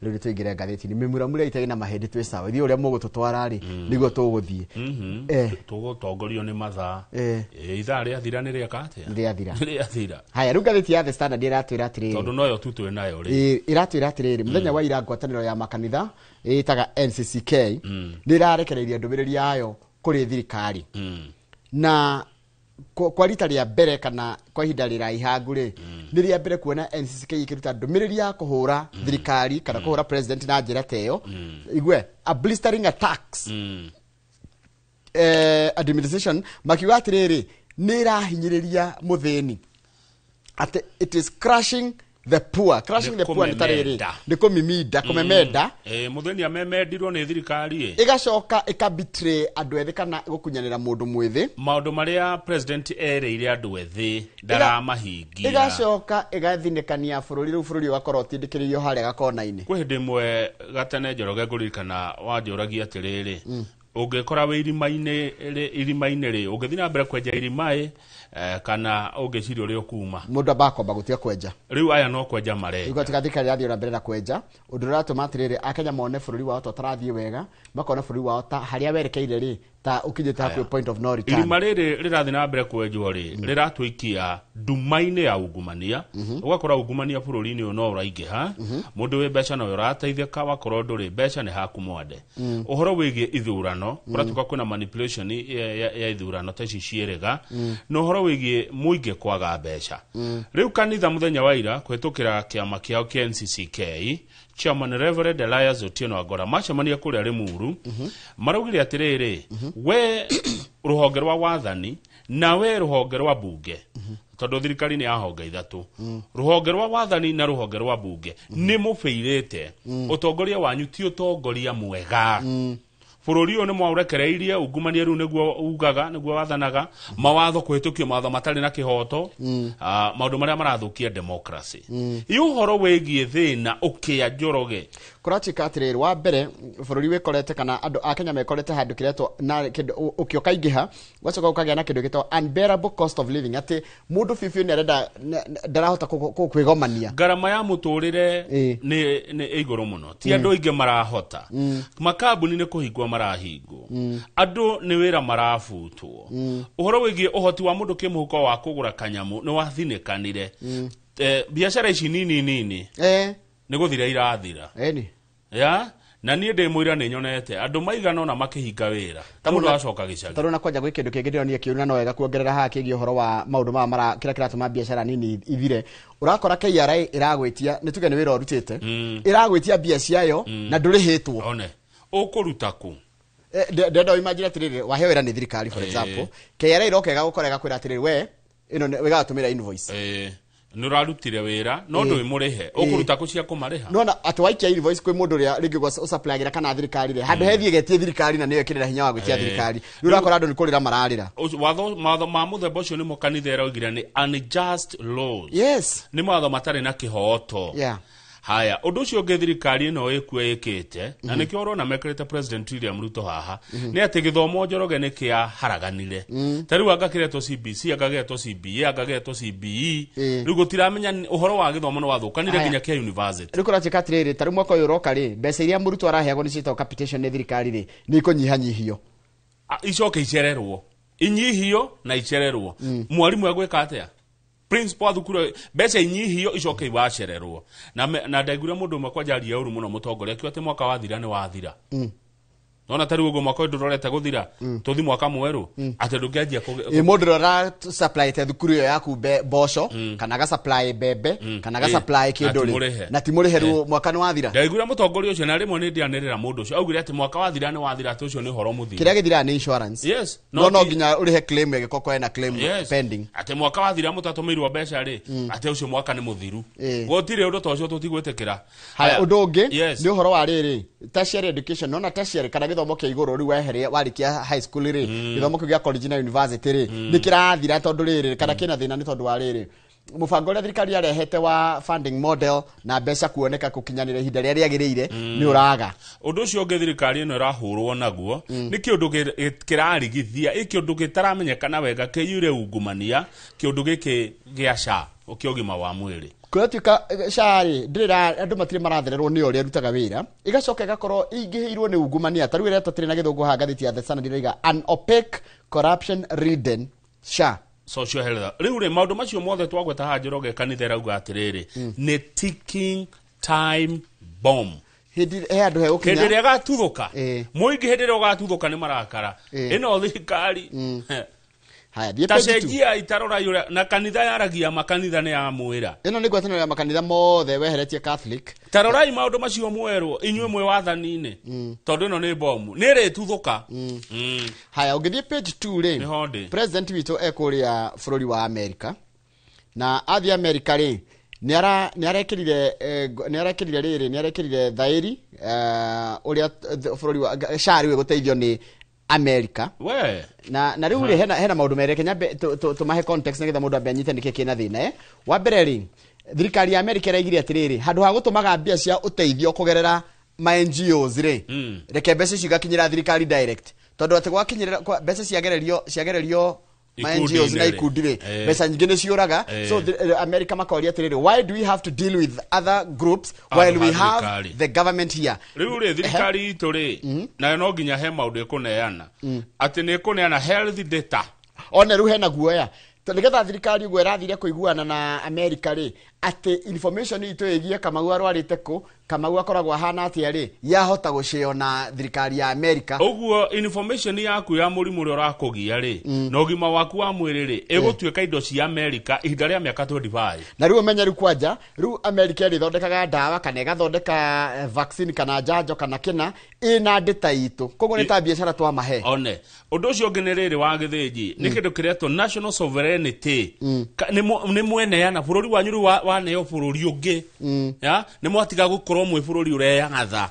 riu twigire ngatheti ni memuramure itagi na mahedi twesawe thi uria mugututwara ri nigo tuguthie tugutongorio ni matha itha ria thira ni ria kate ria thira haya riu ngatheti ya The Standard iratwira atiriri tondu noyo tutwe nayo ri iratwira atiriri muthenya wa ira ngwataniro ya makanitha itaga NCCK ndirarekereirie ndumiriri yayo kuri thirikari na kwa rita ria mbere kana kwa ihinda riraihangu ri ni ria mbere kuona NCCK ikiruta ndumiriri ya kuhura thirikari kana kuhura president na njira teyo igwe a blistering attacks administration makiuga atiriri ni rahinyiriria muthini at it is crushing the poor nitariri ndiko mimida kumemenda mutheni amemendirwo ni thirikari igacoka ikabitray andu ethi kana gukunyanira mundu mwithi maundu maria president ereire andu ethi ndaramahingia igacoka igathinikania bururi ugakorwo tindikiririo haria gakona-ini kwi hindi imwe gatene Njoroge ngurikana wanjuragia atiriri ungikora wi irimaini ri ungithi na mbere kwenja irimai kana ungicirio ri okuma mundu abakomba gutia kwenja riu aya no kwenja mare igoti kathika ria thio na mbere na kwenja undu ratuma atiriri akenya mone bururi wao totarathie wega makona bururi wao ta haria werekeire ri ta ukinyite hapo point of no return irima riri rirathi na mbere kwenjwo ri riratwikia ndumaini ya ungumania ugakora ungumania bururi-ini uyu no uraingiha mundu wi mbeca no urateithika wakorwo nduri mbeca ni haku mwande uhoro wigie ithurano uratuka kwina manipulation ya ithurano ta ici cieriga no uhoro wigie muingi kwaga mbeca riu kanitha muthenya wa ira kwetukira kiama kiao kia NCCK Chairman Reverend Elias Otieno Agora macemania kuria Limuru maraugire atiriri we ruhonge rwa wathani na we ruhonge rwa bunge tondu thirikari ni ahonge ithatu ruhonge rwa wathani na ruhonge rwa bunge ni mufeirite utongoria wanyu ti utongoria mwega bururi uyu ni mwaurekereirie ungumania riu niguo ugaga niguo wathanaga mawatho kuhitukio mawatho matari na kihoto maundu maria marathukia democracy uhoro wigie thina ukia Njoroge kurachika atiriri wa mbere bururi wikorete kana andu a Kenya mekorete handu kiretwo na kindu ukioka ingiha gwacoka ukagia na kindu gitwa unbearable cost of living ati mundu fifi ni arenda ndarahota kwigomania garama ya muturire ni iguru muno ti andu ingi marahota makambuni ni kuhingwa marahingo andu ni wira marafutwo uhoro wigie uhoti wa mundu kimuhuko wa kugura kanyamu ni wathinikanire biashara ici nini ni guthira irathira ya na nie ndi mwira ni nyonete andu maigana na makihinga wira mundu acoka gicagi taruna kwanja gwi kindu kingi ndironi kiuna no wega kuongerera haki gi uhoro wa maundu mara kira kiratuma biashara nini ithire urakora KRA iragwitia ni tuge ni wira urutite iragwitia biashara yayo na ndurihitwo one ukuruta ku ndenda imagine atiriri wahe wira ni thirikari for example KRA irokega gukorega kwira atiriri we ino wigatumira invoice nurarutire wira no ndu imurihe ukuruta kucia kumariha nona atwaikia invoice kwi mundu ria ringi go supply kana thirikari ri handu hethi getie thirikari na niyo kirira hinya wa gwikia thirikari nurakora andu ni kurira mararira watho ma muthemba ucio ni mo kanitha iraugire ni unjust laws yes ni matho matari na kihoto haya undu ucio nge thirikari ino ikue ikite na nikio urona mekrete president William Ruto haha ni ati githomo Njoroge ni kia haraganire tariu agakiretwo CBC agagetwo CBA agagetwo CBE riu gutiramenya uhoro wa githomo no wathukanire nginya kia university riu kuratika atiriri tariu mwaka uyu roka ri mbeca iria murutwo araheagwo ni citao capitation ni thirikari ri ni ikunyihanyihio icoke icererwo inyihio na icererwo mwarimu agweka atia principal thukuru mbeca inyihio icoke iwacererwo na ndaigura mundu makwa jaria uru muno mutongoria kio ati mwaka wathira ni wathira nona tari ugo mwaka ndurorete guthira tuthi mwaka mweru ati ndungianjia mundu rora supply te thukuru yo yaku boco kana ga supply bebe kana ga supply kinduri na timuriheru mwaka ni wathira ndaigura mutongoria ucio na rimwe ni ndianirira mundu ucio augire ati mwaka wathira ni wathira ati ucio ni horo muthira kiria githira ni insurance yes no nginya urihe claim ya gikoko ena claim pending ati mwaka wathira mutatumirwo mbeca ri ati ucio mwaka ni muthiru gotire undu tocio tutigwitikira haya undu ungi ni uhoro wa riri tertiary education nona tertiary kana githomo kia iguru ri weherie warikia high school ri githomo kia college na university ri nikirathira tondu riri kana kina thina ni tondu wa riri mubango ria thirikari arehete wa funding model na mbeca kuoneka kukinyanira ihinda ria riagiriire ni uraga undu ucio nge thirikari ino irahurwo naguo ni kiundu kirarigithia ikiundu gitaramenyekana wega kiyure ungumania kiundu giki gia SHA ukiogima wa mwiri kuretuka shari ndira andu matire marathererwo ni ori arutaga wira igacoka igakorwo ingihirwo ni ungumania taru ira tatire na githungu ha gathiti ya The Sun ndiriga an opaque corruption ridden SHA social health riu ri maundu macio mothe twagweta ha Njoroge kanitha rauga atiriri ni ticking time bomb hindi andu he ukinya hindi ria gatuthuka muingi hindi ria gatuthuka ni marakara ino thirikari haya die tacenjia itarora yura na kanitha yaragia makanitha ni ya mwira ino ni gwetano ya makanitha mothe weheretie Catholic tarorai maundu macio mweru inywe mwe wathanine tondu ino ni bomu ni ri tuthuka haya ugithie page 2 ri president wito ekuria bururi wa America na athi America ri ni arekirire thairi uria bururi wa shari we guteithio ni America we na riu ri hena maundu mere Kenya tumahe context nigetha mundu ambe anyite niki kina thina wa mbere ri thirikari ya America iraigire atiriri handu ha gutumaga mbia cia uteithio kugerera ma NGOs ri reke mbeca cigakinyira thirikari direct tondu ati gwakinyira mbeca ciagererio ma NGOs na ikundire mbeca nyingi ni ciuraga so America makoria atiriri why do we have to deal with other groups while we have the government here riu ri thirikari ituri na no nginya he maundu ikuneana ati ni ikuneana health data ona riu hena guoya nigetha thirikari ugo irathire kuiguana na America ri ati information itu igie Kamau arwarite ku Kamau akoragwa hana atia ri yahota gucio na thirikari ya America uguo information yaku ya murimu uri urakugia ri na ugima waku wa mwiri ri igutuika indo cia America ihinda ria miaka 25 na riu menya riu kwanja riu America ri thondekaga dawa kana igathondeka vaccine kana janjo kana kina ina data itu koguo ni ta biashara twa mahe one undu ucio ngi ni riri wa githinji ni kindu kiretwo national sovereignty ni mweneana bururi wanyu wa neo bururi ungi ya ni mwatiga gukorwo mwe bururi ureyangatha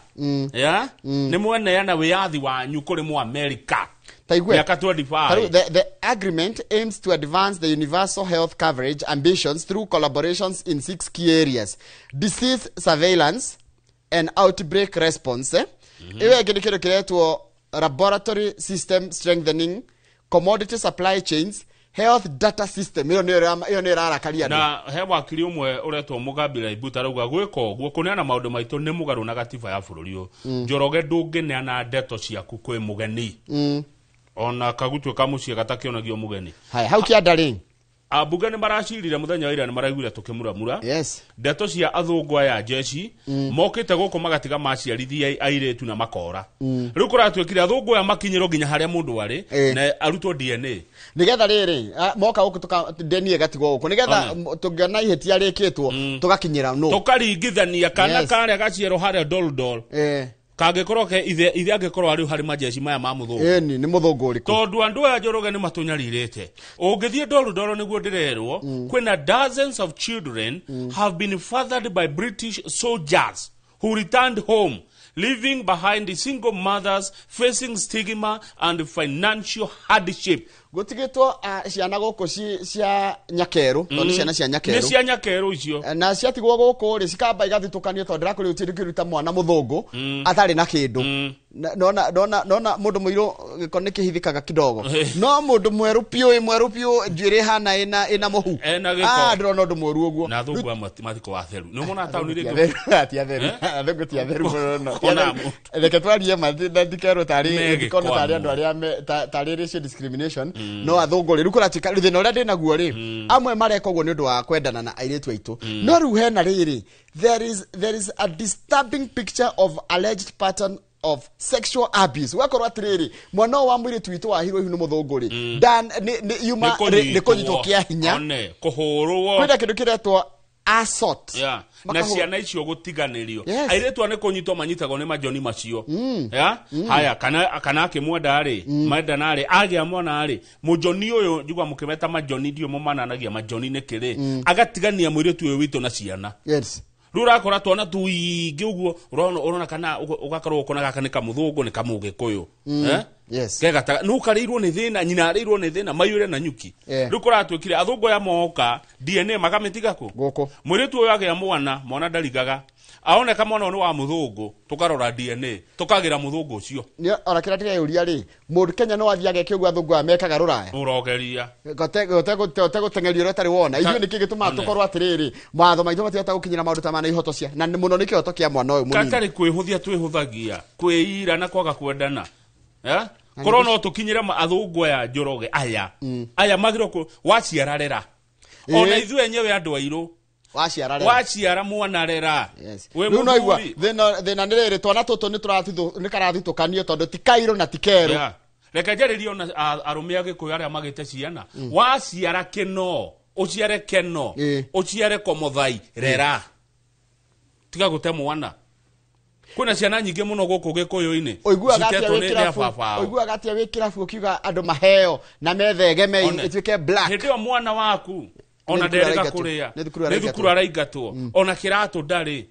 ya ni mweneana wiyathi wanyu kuri mu America miaka 25 the agreement aims to advance the universal health coverage ambitions through collaborations in 6 key areas: disease surveillance and outbreak response iwe kindu kiretwo laboratory system strengthening, commodity supply chains, health data system. Iyo ni rarakaria na he wakiri umwe uretwo Mugambira Ibuta rauga gwika uguo kuneana maundu maitu ni mugaru na gatiba ya bururi uyu Njoroge ndungineana ndeto ciaku kwi mugeni ona kagutwe kamucie gatakionagio mugeni haya hau kiandari abunge ni maracirire muthenya wa ira ni maraiguire tukimuramura ndeto cia athungu aya jeshi mokite guku magatiga maciarithia airetu na makora riu kuratwikire athungu aya makinyiro nginya haria mundu ari na arutwo DNA nigetha riri moka guku tuka DNA gatigwo guku nigetha tungiona ihetia rikitwo tugakinyira no tukaringithania kana kare gaciero haria doldol kangĩkorwo ke ithe angĩkorwo arĩ harĩ majeshi maya ma mũthũngũ ni mũthũngũ ũrĩkũ tondũ andũ aya Njoroge nĩ matunyariirĩte ũngĩthiĩ ndoro nĩguo ndĩrerwo kwĩna dozens of children have been fathered by British soldiers who returned home leaving behind single mothers facing stigma and financial hardship. Gutigitwo ciana goko cia nyakeru tondu ciana cia nyakeru ni cia nyakeru icio na ciatigwo goko ri cikamba igathitukanio tondu ndakuri utiruta mwana muthungu atari na kindu nona mundu muiru gikoni kihithikaga kidogo no mundu mweru piu njire hana ina muhu ndrona ndu mweru uguo na thungu mathiko wa theru ni mona tauni ri ati atheru thungu ti atheru no reke twarie ndikero tari ndikono tari andu aria tari racial discrimination no athungu ri rukuratika thina uria ndina guo ri amwe mareka uguo ni undu wa kwendana na airetu aitu no ru hena riri there is a disturbing picture of alleged pattern of sexual abuse wakorwo atiriri mwana wa mwiri twitu wa hiro hino muthunguri dan ni yuma ni kunyitwo kia hinya one kuhurwo kwenda kindu kiretwo assault na ciana icio gutiganirio airetu ane kunyitwo manyitagwo ni majoni macio haya kana akimwenda ri menda nari agia mwana ri mujoni uyu njigwa mukimeta majoni ndio mumananagia majoni ni kiri agatigania mwiretu uyu witu na ciana rura kora twana tuingi uguo urona kana ugakorwo ukona gaka ni kamuthungu ni kamugikuyu kegata nukarirwo ni thina nyina arirwo ni thina mayure na nyuki rukora twikire athungu ya moka DNA makamitiga ku guko muritu uyu agia mwana ndarigaga aoneka mwana ni wa muthungu tukarora DNA tukagira muthungu ucio ni orakira tiga yuria ri mundu Kenya no athiage kiugo athungu amekaga ruraya urogeria gote gutengerio rotari wona ithu niki gituma tukorwo atiriri matho maitho matihota gukinyira maundu ta mana ihoto cia na muno niki hoto kia mwana uyu munini katari kwihuthia twihuthagia kwiira na kwaga kwendana korona no tukinyire athungu ya Njoroge aya magiro waciararera ona ithu enyewe andu airu waciara mwana rera we muigwa thina niriri twana tutu ni karathitukanio tondu ti kairo na ti keru reke njaririo na arume agikuyu aria magite ciana waciara kino uciare keno uciare komothai rera tiga gute mwana kuna ciana nyingi muno guku gikuyu-ini oiguaga atia wikirabu ukiuga andu maheo na methegeme ituike black ndio mwana waku ona nderega kuria ni thukuru araingatwo ona kiratu ndari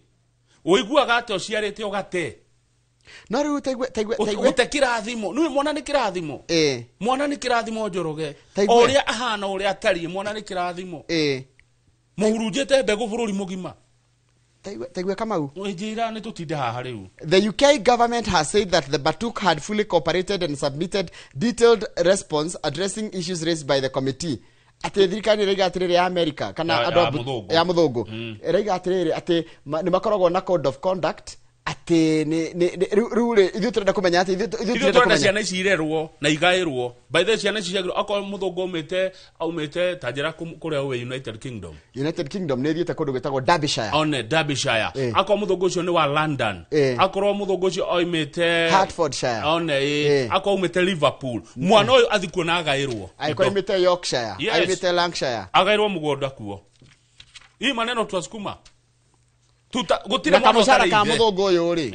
uiguaga ati uciarite ugate no riu taigwe kirathimo ni mwana ni kirathimo mwana ni kirathimo Njoroge uria ahana uria atari mwana ni kirathimo muhurunjite mbegu bururi mugima taigwe Kamau njira ni tutinda haha riu the UK government has said that the Batuk had fully cooperated and submitted detailed response addressing issues raised by the committee ati thirikari reiga atiriri ya America kana andu ya muthungu reiga atiriri ati ni makoragwo na code of conduct ati ni rule ithu turenda kumenya ati ithu turenda ciana cirerwo na igairwo by the ciana ciciagirwo akwa muthungu aumite tajira kuria we United Kingdom ni thiete kundu gwetagwo Derbyshire akwa muthungu ucio ni wa London akwa muthungu ucio aumite Hertfordshire akwa aumite Liverpool mwana uyu athikuo na agairwo akwa aumite Yorkshire aumite Lancashire agairwo mugunda kuo hii maneno twasukuma gutire mwana utari ka muthungu uyu ri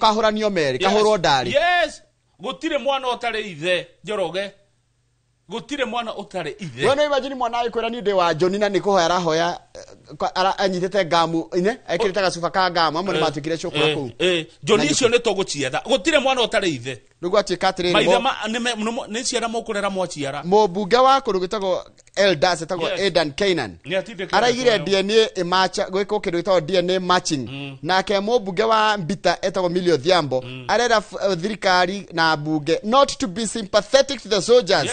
kahuranio meri kahurwo ndari gutire mwana utari ithe Njoroge gutire mwana utari ithe we no imagine mwana ayikwira ni ndi wa Joni na nikuho arahoya anyitete gamu ine ekirite gacuba ka gamu amwe matukire cukura ku Joni icio ni tugucietha gutire mwana utari ithe niguo atikatire ni ciara mukurera mwaciara mubunge wa kundu gwitagwo Eldas etagwo Aidan Kainan araigire DNA imacha gwiko kindu gwitagwo DNA matching nake mubunge wa Mbita etagwo Milio Thiambo arera thirikari na bunge not to be sympathetic to the soldiers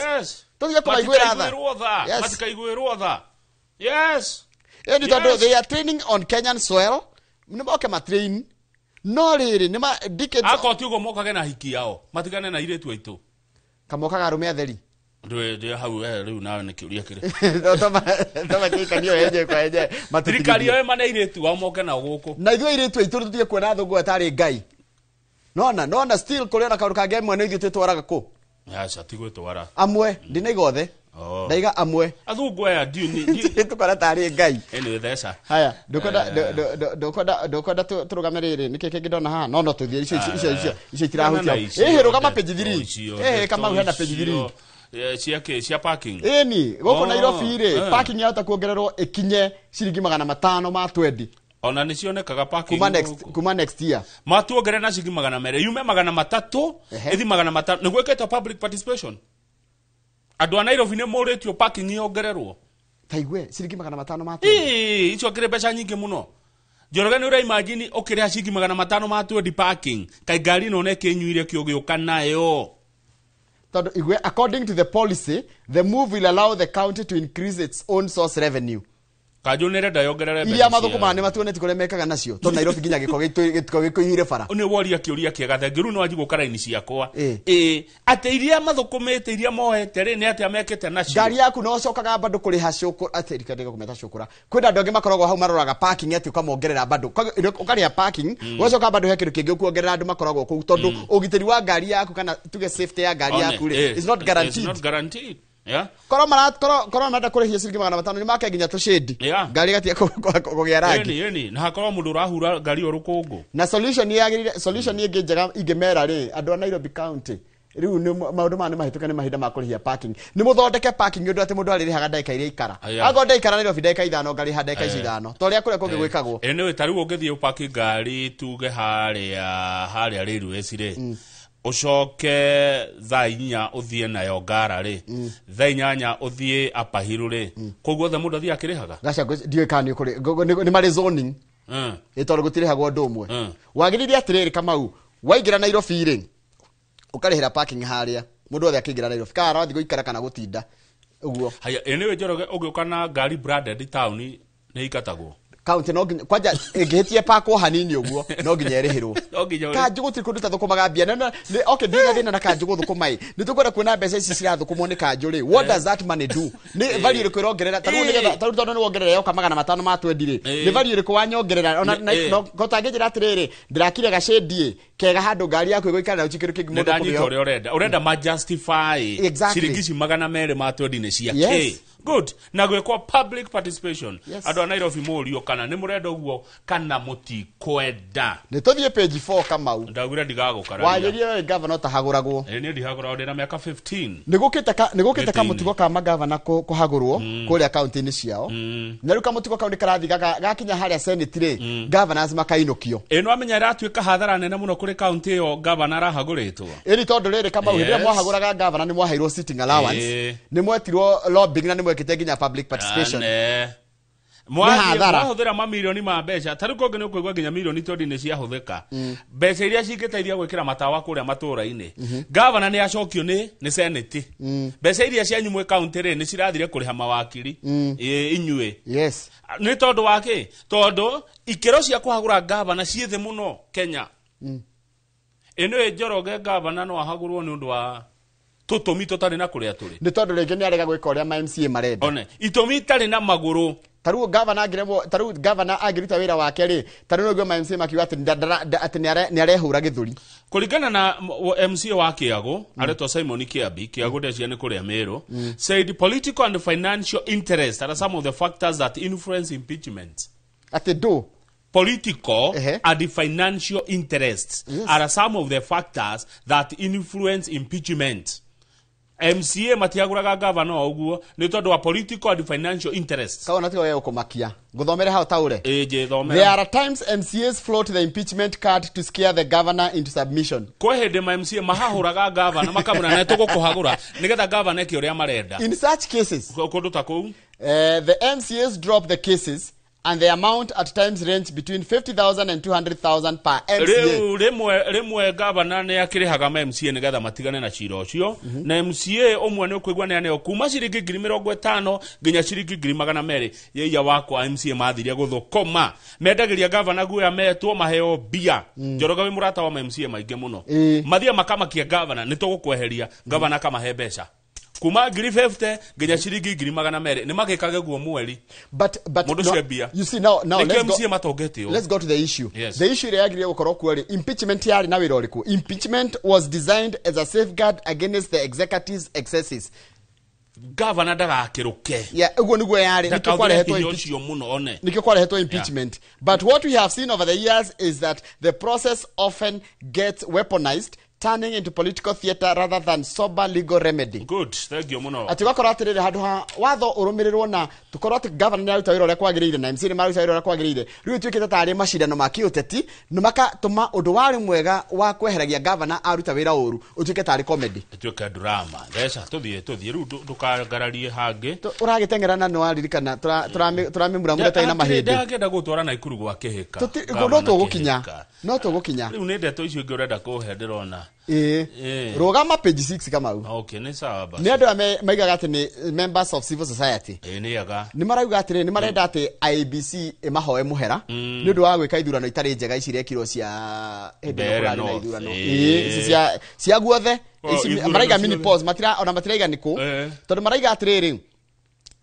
tuge kumaiguira tha matikaiguirwo tha and they are training on Kenyan soil niboke matrain no riri nima decades akoti ugo mokage na hiki yao matigane na iretu aitu kamokaga rume atheri ndio hau riu nawe ni kiuria kire toma kikanio yeje kwa yeje matrikari yo mane iretu wa moke na guku na ithu iretu aitu tutie kuona thungu atari ngai nona still kuria na kaundu kage mwe no ithu twaraga ku atigwe twara amwe ndina igothe ndaiga amwe athungu aya tukora tari ngai anyway thesa haya ndokwenda turugame riri niki kingi ndona haha no tuthie icio itirahutia rugama page 3 kama uhena page 3 cia parking ni goko Nairobi ri parking yahota kuongererwo ikinye ciringi 500 ma 20 ona ni cionekaga parking kuma next year matuongere na ciringi 200 yume 300 ithi 500 nigweketwo public participation andu a Nairobi ni muritio parking yongererwo taigwe ciringi 500 ma 20 icio kire mbeca nyingi muno Njoroge ni ura imagine ukire ciringi 500 ma 20 parking kai ngari no neke nyuire kiugiuka nayo. According to the policy, the move will allow the county to increase its own source revenue. Kajunere ndayongerere mbeca. Iya mathukuma ne matuonete kure mekaga nacio. To Nairobi ginya giko gikuire bara. Une woria kiuria kiega thengiru no ajigo karaini ciakwa. Ate iria mathukumete iria mohete ri ni ate amekete nacio. Ngari yaku no cokaga bado kuri hacukuru ate rikadega kumeta cukura. Kwenda ndoge makoragwo hau maroraga parking ati ukamongerera bado. Ukaria parking, wocoka bado he kindu kingi ukuongerera andu makoragwo ku tondu ugiteri wa ngari yaku kana tuge safety ya ngari yaku ri is not guaranteed. It's not guaranteed. Yeah. Koro mara kurihia ciringi 500 ni make ginya tushedi. Ngari gatia kugia rangi. Yeni na hakorwo mundu urahura ngari orukungu. Na solution ingi njega ingimera ri andu a Nairobi County. Riu ni maundu mane mahituka ni mahinda ma kurihia parking. Ni muthondeke parking undu ati mundu aririhaga ndaika iria ikara. Ago ndaika na Nairobi ndaika 5 ngari ha ndaika 5. To ria kure kungi gwikagwo. Ene tariu ungithie parking ngari tuge haria riru esire. Ucoke thaa 4 uthie nayo ngara ri thaa 8 uthie apahiru ri koguo the mundu athie akirihaga gacha ndiwe kani kuri ni mari zoning itondu gutirihagwo ndu umwe wagiririe atiriri Kamau waingira Nairobi ri ukarihira parking haria mundu othe akingira Nairobi kana arathi guikara kana gutinda uguo haya enewe Njoroge ugiuka na ngari branded town ni ikatagwo county no kwanja ngihitie pako hanini uguo no nginya erihirwo kanju gutiri kundu tathukumaga mbia na okay ndina thina na kanju guthukumai nitukwenda kuona mbeca ici cirathukumwo ni kanju ri what does that money do ni value iriku irongerera taru nigetha taru tondu ni wongerera yoka 500 ma 20 ri ni value iriku wanyongerera ona no gotangira atiriri ndirakire gacedi kega handu ngari yaku igukara na uchikiru kingi mundu kumyo urenda ma justify ciringi ci 200 ma 20 ni cia good na gwekwa public participation andu a Nairobi murio kana ni murenda uguo kana muti kwenda ni tuthie page 4 Kamau ndagwira ndigagukara wajirie governor tahaguragwo ni ndigagura ndina miaka 15 nigukite ka mutigo ka magavana kuhagurwo kuri account ni ciao na ruka mutigo ka ndikarathi gakinya haria senate ri governors makainukio eno amenya ratuika hathara nene muno kuri county yo governor arahaguritwo iri tondu riri Kamau hiria mwahaguraga governor ni mwahairwo sitting allowance ni mwetirwo lobbying na ni mwekite ginya public participation mwahuthira mamilioni ma mbeca tari konge ni ukuigwa ginya milioni 20 ni cia huthika mbeca iria cingiteithia gwikira matawa kuria matura-ini governor ni acokio ni senate mbeca iria cia nyumwe county ri ni cirathire kuriha mawakiri inyue ni tondu wake tondu ikero cia kuhagura governor ciithe muno Kenya eno Njoroge governor no ahagurwo ni undu wa tutumi tutari na kuria turi ni tondu ringi ni arega gwika uria MCA marenda one itumi tari na maguru taru governor agiruta wira wake ri taru no gwa MCA makiwa ati ni arehura githuri kuringana na MCA wa Kiago aretwa Simon Kiabi Kiago decia ni kuria Meru said political and financial interest are some of the factors that influence impeachment ati do political and the financial interests are some of the factors that influence impeachment. MCA matiaguraga governor uguo ni tondu wa political and financial interests. Kaona tigo wewe ukumakia. Guthomere hao taure. Thomera. There are times MCAs float the impeachment card to scare the governor into submission. Kwa hende ma MCA mahahuraga governor makamuna na tugukuhagura nigetha governor eki uria marenda. In such cases, kundu takou the MCAs drop the cases and the amount at times range between 50,000 and 200,000 per MCA. Rimwe governor ne akirihaga MCA nigetha matigane na cira ucio na MCA omwe ne kwigwa ne aneo kuma ciringi 50,000 nginya ciringi 200,000 yeya wakwa MCA mathiria guthukoma mendagiria governor guya metwo maheo bia Njoroge wi murata wa MCA maingi muno mathia makamakia governor ni tugukweheria governor kamahe mbeca kuma 50 nginya ciringi 200,000 ni magikage guo mweri but you see now let's go to the issue. The issue reagiria gukorwo kweri impeachment yari na wira uriku. Impeachment was designed as a safeguard against the executive's excesses. governor ndagakiruke uguo niguo yari nikio kwarehetwo impeachment. But what we have seen over the years is that the process often gets weaponized, turning into political theater rather than sober legal remedy. Good, thank you muno. Ati wakora atirire handu ha watho urumirirwo na tukorwo ati governor ni aruta wira uria kwagirire na MC ni maruta wira uria kwagirire riu twikite tari macindano ma kiuteti numaka tuma undu wari mwega wa kweheragia governor aruta wira uru utwike tari comedy twike drama thesa tuthie riu ndukagararie hangi uragitengerana no aririkana turamimura mura taina mahindi ndagenda gutwara na ikuru gwa kihika no tugukinya riu ni ndeto icio ingi urenda kuhenderona rogama page 6 kama u okay ni sawa basi ni andu maigaga ati ni members of civil society ni yaga ni marauga ati ni marenda ati IBC mahoe muhera ni undu wa gwika ithurano itari njega ici rekirwo cia ithurano cia guothe maraiga mini pause matiraiga niku tondu maraiga ati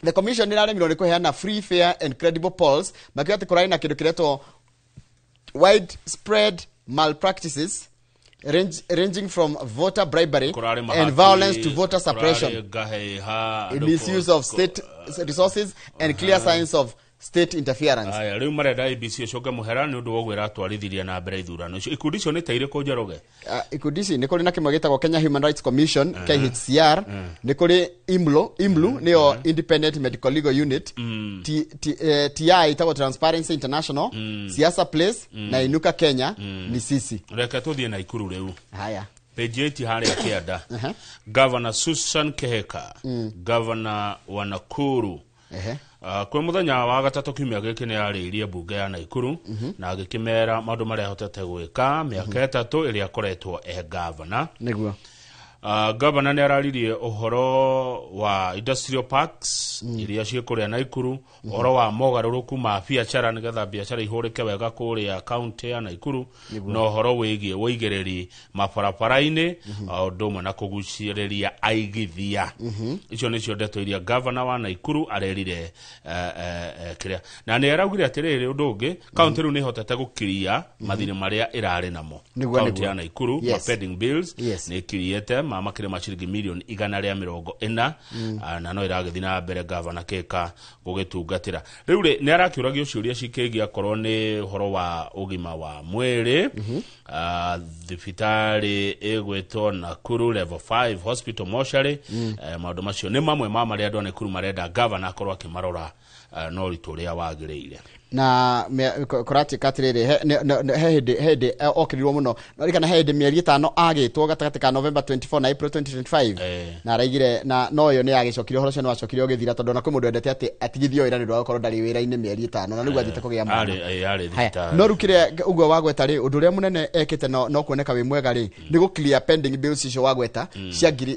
the commission ni raremirwo ni kuheana free, fair and credible polls makiwa ati kurari na kindu kiretwo widespread malpractices ranging from voter bribery and violence to voter suppression, misuse of state resources and clear signs of state interference. Aya riu marenda IBC coke muhera ni undu wogwira atwarithiria na mbere ithurano icio ikundi icio ni taire ko njoroge ikundi ici ni kuri na kimwe gitagwo Kenya Human Rights Commission KHCR ni kuri IMLU niyo Independent Medical Legal Unit TI itago Transparency International Siasa Place na Inuka Kenya ni sisi reka tuthie na ikuru riu haya page 8 haria kianda Governor Susan Keheka Governor wa Nakuru kwe muthenya wa gatatu kiumia giki ni aririe bunge ya Naikuru na agikimera maundu maria hotete gwika miaka itatu iria akoretwo governor niguo governor ni araririe uhoro wa industrial parks iria ciikuria Naikuru uhoro wa mogaruruku ma biacara nigetha biacara ihurike wega kuria county ya Naikuru no uhoro wigie wigereri mabarabara-ini ndumwe na kuguciriria aigithia icio nicio ndeto iria governor wa Naikuru arerire kiria na ni araugire atiriri undu ungi county ru ni hotete gukiria mathire maria irari namo county ya Naikuru ma pending bills ni kiriete makire maciringi milioni 140 na no iragithina na mbere governor Keka gugitungatira riu ni arakiuragio ciuria cikigia korwo ni horo wa ugima wa mwiri thibitari egwetwo Nakuru level 5 hospital mortuary maundu macio ni mamwe ma maria andu Nakuru marenda governor akorwo akimarora no rituria wagirire na korati katiriri hede okirirwo muno norikana hede mieri 5 agitwo gatagati ka November 24 na April 2025 na raigire na no yo ni agicokire horo cio no acokire ogithira tondu na kumundo endete ati atigithio ira ni ndo akorwo ndari wira-ini mieri 5 na nigu athite kugia mwana no rukire ugo wagweta ri undu ria munene ekite no kuoneka wi mwega ri ni gu clear pending bills icio wagweta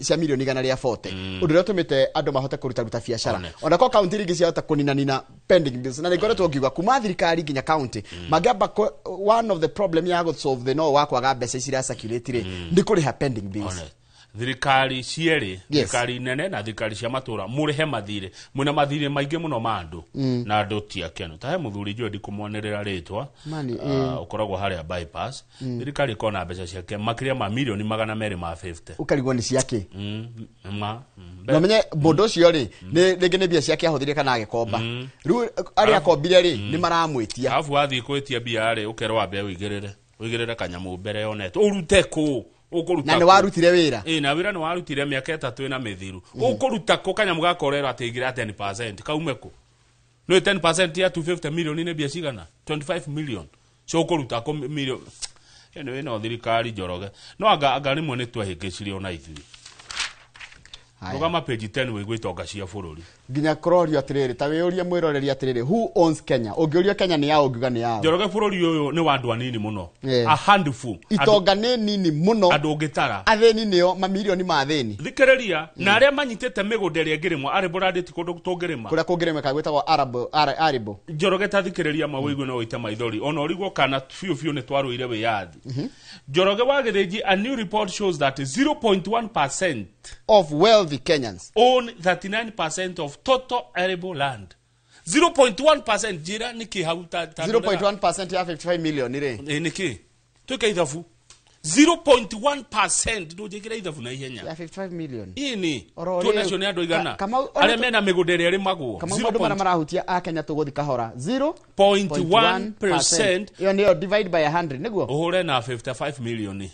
cia milioni 140 undu ria tumite andu mahote kuruta biashara ona ko county ringi cia hota kunina pending bills na nigoretwo ngiuga kuma thirikari nginya county magamba one of the problem ya go solve the no wakwaga mbeca iria circulate ndi kuriha pending bills thirikari cieri thirikari nene na thirikari cia matura murihe mathire mwina mathire maingi muno mandu na andu tia kenu tahe muthuri jodi kumwonerera ritwa ukoragwo haria bypass thirikari kona mbeca ciake makiria ma milioni 250 ukarigwo ni ciake no menye bondo cio ri ni bia ciake ahuthirie kana agikomba riu aria akombire ri ni maramwitia afu athi kwitia bia ri ukerwa mbe wigirire kanyamu mbere yoneto urute ku na ni warutire wira na wira ni warutire miaka 3 na mithiru ukuruta ko kanyamu gakorero atigira 10% kaume ku no 10% ya 250 million ni bia cigana 25 million so ukuruta ko million eno ino thirikari njoroge no anga rimwe ni twahingicirio na ithui Rugama page 10 wigwitonga cia bururi nginya krorio atiriri ta wiuria mwiroreri atiriri who owns Kenya ungiuria Kenya ni yao ngiuga ni yao njoroge bururi uyu ni wandu anini muno a handful itonga ni nini muno andu ngitara atheni niyo mamilioni ma atheni thikiriria na aria manyitete migunda iria ngirimo ari boranditi kundu tungirima kuria kungirima kagwetagwo arabo njoroge ta thikiriria mawigwe no ite maithori ona origwo kana fiu ni twaruire wiyathi njoroge wagithiji a new report shows that 0.1% of wealthy Kenyans own 39% of total arable land. 0.1% jira niki hauta 0.1% ya 55 million ire niki tuke ithafu 0.1% ndunjikira ithabu na ihenya ya 55 million ini Oro tuona rĩu, cio nĩ andũ igana Kamau, arĩa mena mĩgũnda ĩrĩa ĩrĩmagwo Kama maũndũ marĩa marahutia a Kenya tũgũthi kahora 0.1%. iyo nĩyo divide by 100 nĩguo ũhũre na 55 million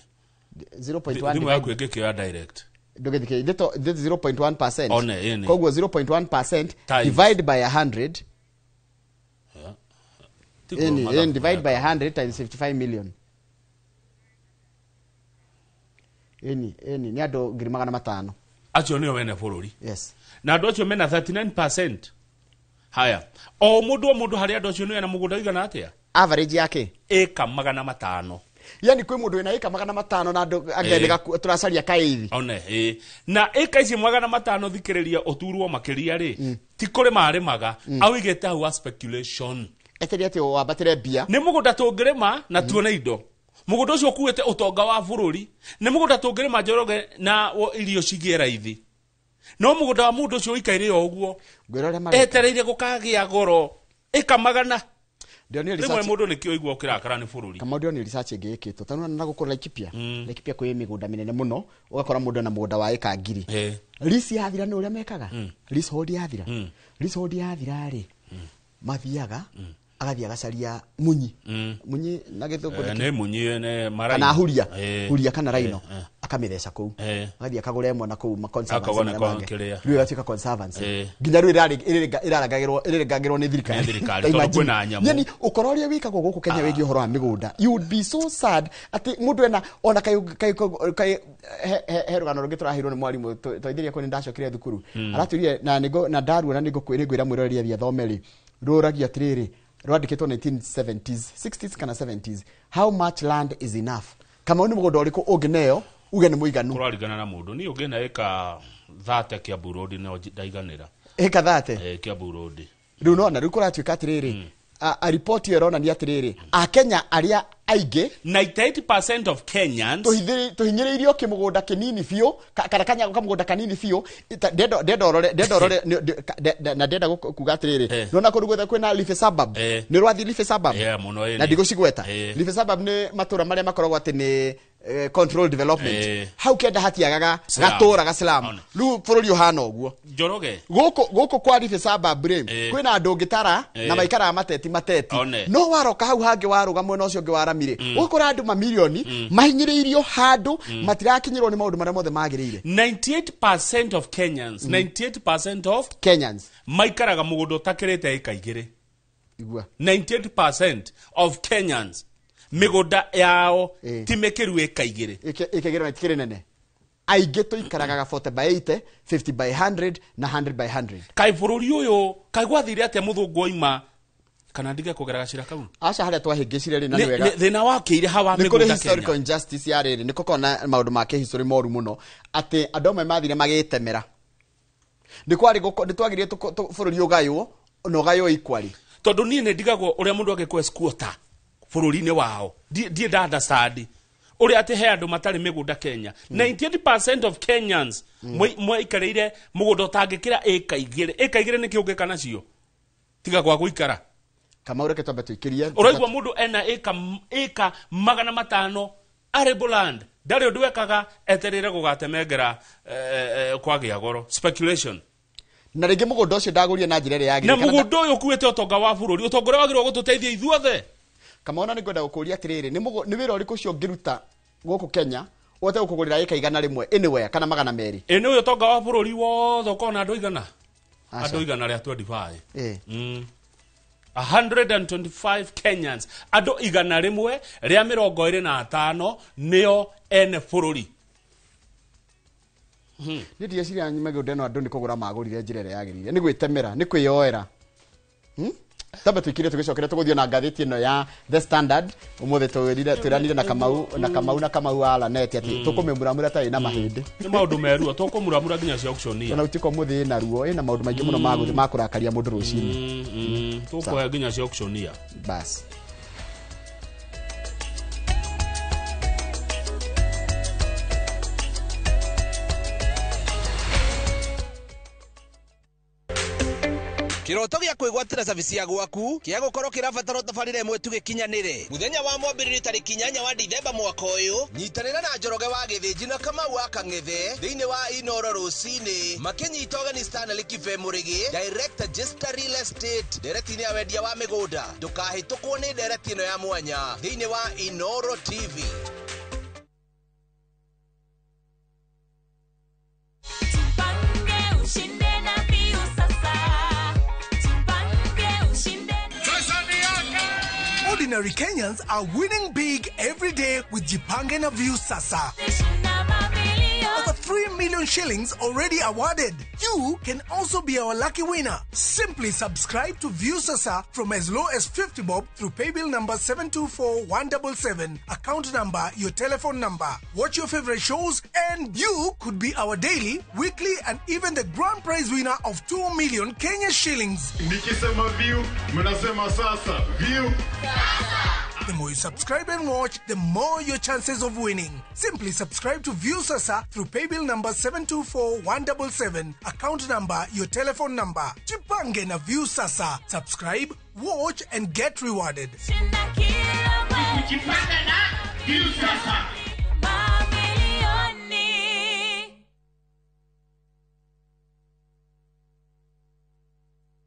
0.1 thimũ yaku ĩngĩkĩoya direct ndũgĩthike ithito 0.1%. One, ini. Koguo 0.1% Times. divide by 100 Tiguo in mathabu divide by 100 times 55 million ni andũ 500,000 acio nĩo wene bũrũri yes na andũ acio mena 39%. Haya o mũndũ harĩ andũ acio nĩ ena mũgũnda igana atĩa average yake ĩka 500. yani kwĩ mũndũ wĩna ĩka 500 na andũ angĩendeka tũracaria kaĩthi one na ĩka ici 500 thikĩrĩria ũturwo makĩria rĩ ti kũrĩ marĩmaga awĩgĩte hau wa speculation eteria atĩ wambatĩre mbia nĩ mũgũnda tũngĩrĩma na tuone indo mũgũnda ũcio ũkuĩte ũtonga wa bũrũri nĩ mũgũnda tũngĩrĩma Njoroge na irio cigĩe raithi no mũgũnda wa mũndũ ũcio ũikaire o ũguo etereire gũkagĩa goro ĩka 100 rĩmwe mũndũ nĩkĩo igua ũkĩrakara nĩ bũrũri kama ndio ni research ĩngĩkĩtwo tano na gũkũra Laikipia Laikipia kwĩ mĩgũnda mĩnene mũno ũgakora mũndũ na mũgũnda wa ĩka 1000 lease yathira nĩ ũrĩa mekaga leasehold yathira leasehold yathira rĩ mathiaga agathia gacaria munyi na gĩthũngũ nĩ munyi nĩ mara kana huria kana raino akamĩtheca kũu agathia akagũra ĩmwe na kũu ma conservancy rĩu ĩgatuĩka conservancy nginya rĩu ĩrĩrĩngagĩrwo nĩ thirikari kwĩna nyamũ yani ũkorwo ũrĩa wĩkagwo gũkũ Kenya wĩgiĩ ũhoro wa mĩgũnda you would be so sad atĩ mũndũ ena ona he rũgano rũngĩ tũraheirwo nĩ mwarimũ twaithĩria kũrĩ ndacokire thukuru aratũrire na ndaruona nĩngwĩra mwĩroreri athiĩ athome rĩ rũragia atĩrĩrĩ rwandĩkĩtwo 1970s 60s kana 70s how much land is enough kama ni mũgũnda ũrĩkũ ũngĩneo uge nĩ mũiganu kũrarigana na mũndũ ni ũngĩ na ĩka 30 Kiambu Road no ndaiganĩra ĩka 30 Kiambu Road rĩu nona rĩu kũratuĩka atĩrĩrĩ a report ĩyo ĩronania atĩrĩrĩ a Kenya arĩa aingĩ 98% of Kenyans tuhinyĩrĩirio kĩmũgũnda kĩnini biũ kana kamũgũnda kanini biũ na ndenda kuga atĩrĩrĩ nona kũndũ gwothe kwĩna Leafy Suburb nĩ rwathi Leafy Suburb na ndigũcigweta Leafy Suburb nĩ matũra marĩa makoragwo atĩ nĩ control development hau kenda hatiagaga gatũra gaslam rĩu bũrũri ũhana ũguo Njoroge gũkũ kwa Leafy Suburb kwĩna andũ ngĩtara na maikaraga mateti no waroka hau hangĩ warũga mwena ũcio ũngĩ waramire ũkora andũ mamilioni mahinyĩrĩirio handũ matirakinyĩrwo nĩ maũndũ marĩa mothe magĩrĩire 98% of Kenyans 98% of Kenyans maikaraga mũgũnda ũtakĩrĩte ĩka 2 igua 98% of Kenyans mĩgũnda yao ti mĩkĩru ĩka 2 ĩkĩgĩrwo itikĩrĩ nene aingĩ tũikaraga 40 by 80 50 by 100 na 100 by 100 kai bũrũri ũyũ kai gwathire atĩa mũthũngũ oima kana ndige kũgera gacira kau aca harĩa twahĩngĩcire rĩ na nĩ wega thĩna wakĩire hawa mĩgũnda Kenya nĩ historical injustice ya rĩrĩ nĩ kũkona maũndũ ma history moru mũno atĩ andũ amwe mathire magĩtemera nĩ twagĩrĩire bũrũri ũgaywo na ũgaywo equally tondũ niĩ nĩ ndigagwo ũrĩa mũndũ angĩkwo squatter bũrũri-inĩ wao ndiĩ understand ũrĩa atĩ he andũ matarĩ mĩgũnda Kenya 98% of Kenyans mwaikarĩire mũgũnda ũtangĩkĩra ĩka 2 nĩ kĩũngĩka nacio tiga gwa gũikara kama ũreke twambe tũikĩrie ũraigua mũndũ ena ĩka 500 arable land ndarĩ ũndũ ekaga etereire gũgatemengera kwagĩa goro speculation na rĩngĩ mũgũnda ũcio ndagũrie na njĩra ĩrĩa yagĩrĩire na mũgũnda ũyũ ũkuĩte ũtonga wa bũrũri ũtonga ũrĩa wagĩrĩirwo gũtũteithia ithuothe kama ona nĩngwenda gũkũria atĩrĩrĩ nĩ wĩra ũrĩkũ ũcio ũngĩruta gũkũ Kenya wote gũkũgũrĩra ĩka 100 anywhere kana 200 nĩ ũyũ ũtonga wa bũrũri wothe ũkorwo na andũ igana andũ igana rĩa 25 125 Kenyans andũ igana rĩmwe rĩa 25 nĩo ene bũrũri nĩ ndĩeciria mĩgũnda ĩno andũ nĩ kũgũra magũrire njĩra ĩrĩa yagĩrĩire nĩ gwĩtemera nĩ kwĩyoera Tamba tukire tugicokera tuguthio na ngathĩti ĩno ya The Standard umuthi twiranire na Kamau ala neti ati tukumumuramura tai na mahindi ni maundu meru tukumuramura nginya cia auctionia na utiko muthi na ruo ina maundu maingi muno maguthi makurakaria mundu rucini tukoya nginya cia auctionia bas kiroto gya kwigwatira service ya gwaku kia gukorwo kirabatara tabarire imwe tu gikinyanire muthenya wa mwambiriri tariki 8 wa Dithemba mwaka uyu nyitanira na Njoroge wa Githiji na Kamau wa Kang'ethe thiini wa Inoro Rusini makinyita Stanley Kive Murigi director Jester Real Estate directini ya wendia wa migunda ndukahitukwo ni ndereti ino ya mwanya thiini wa Inoro TV. Ordinary Kenyans are winning big every day with Jipange na View Sasa. Over 3 million shillings already awarded. You can also be our lucky winner. Simply subscribe to View Sasa from as low as 50 bob through paybill number 724177, account number, your telephone number. Watch your favorite shows and you could be our daily, weekly and even the grand prize winner of 2 million Kenya shillings. Nikisema View, mnasema Sasa. View Sasa. The more you subscribe and watch, the more your chances of winning. Simply subscribe to View Sasa through paybill number 724177, account number, your telephone number. Jipange na View Sasa. Subscribe, watch and get rewarded. Jipange na View Sasa.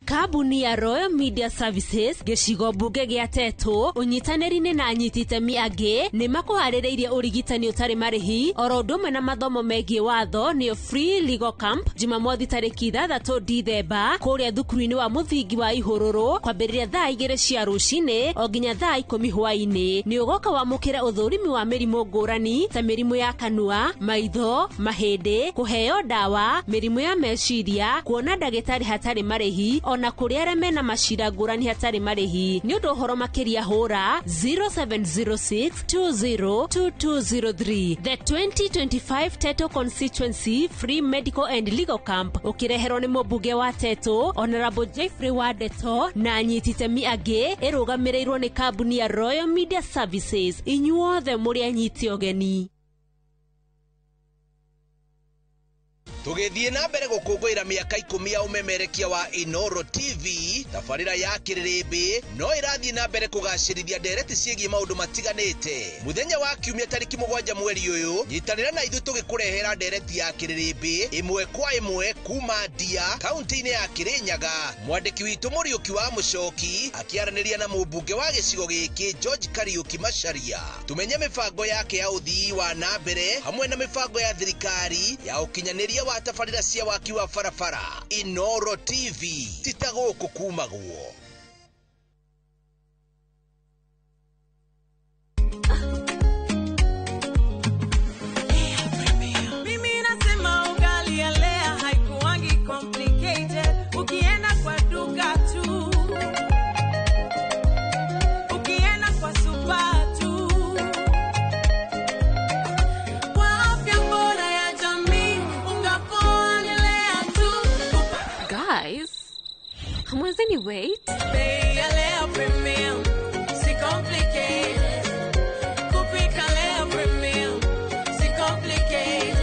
Kabuni ya Royal Media Services gicigo mbunge gya Tetu unyitanĩri-inĩ na anyititemi angĩ nĩ makuharĩrĩirie ũrigitani ũtarĩ marĩhi oro ũndũ ũmwe na mathomo megiĩ watho nĩyo Free Legal Camp Jumamothi tarĩki 6 Dithemba kũrĩa thukuru-inĩ wa mũthingi wa Ihũrũrũ kwambĩrĩria thaa 2 cia rũcinĩ o nginya thaa 10 hwaĩ-inĩ. Nĩ ũgoka wamũkĩre ũthũrimi wa mĩrimũ ngũrani ta mĩrimũ ya kanua, maitho, mahĩndĩ, kũheo ndawa, mĩrimũ ya meciria, kuona ndagĩtarĩ hatarĩ marĩhi ona kuri areme na mashira ngurani hatari marĩhi. Nĩ ũndũ ũhoro makĩria hũra 0706202203. The 2025 Teto Constituency Free Medical and Legal Camp ũkĩreherwo nĩ mũmbunge wa Teto Honorable Jeffrey Wadeto na anyititemi angĩ ĩrũgamĩrĩirwo nĩ kambuni ya Royal Media Services. Inyuothe mũrĩ anyiti ũgeni. Tugithie na mbere gukungwira miaka 10 ya umemerekia wa Inoro TV tabarira ya Kiririmbi no irathie na mbere kugacirithia ndereti ciĩgiĩ maundu matiganite. Muthenya wa kiumia tariki 7 mweri uyu nyitanira na ithu tugikurehera ndereti ya Kiririmbi imwe kwa imwe kuma Ndia kaunti-inĩ ya Kirinyaga. Mwandiki witu Muriuki wa Mucoki akiaraniria na mũmbunge wa gĩcigo gĩkĩ George Kariuki Macharia tumenye mibango yake ya uthii wa na mbere hamwe na mibango ya thirikari ya ukinyaniria wa tabarira cia waki wa barabara. Inoro TV titagũkũ kumagwo. Mimi nasema ugali ya Lea haikuwangi complicated. Ukienda kwa duka tu, ukienda kwa supa tu, kwa afya bora ya jamii ungapoa ni Lea tu. Guys, hamwezeni wait? Bei ya Lea Premium si complicated. Kupika Lea Premium si complicated.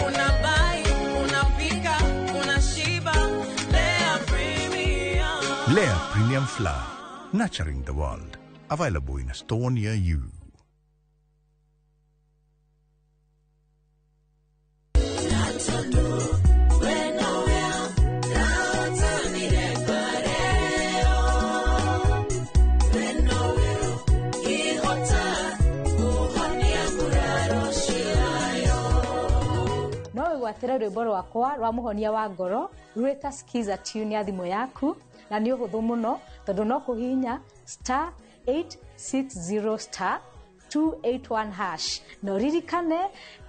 Unabai, unapika, unashiba. Lea Premium. Lea Premium Flour, nurturing the world. Available in a store near you. No gwatĩra rwĩmbo rwakwa rwa mũhonia wa ngoro rwĩta skiza tune ya thimũ yaku na nĩ ũhũthũ mũno tondũ no kũhihinya *860*281# na ũririkane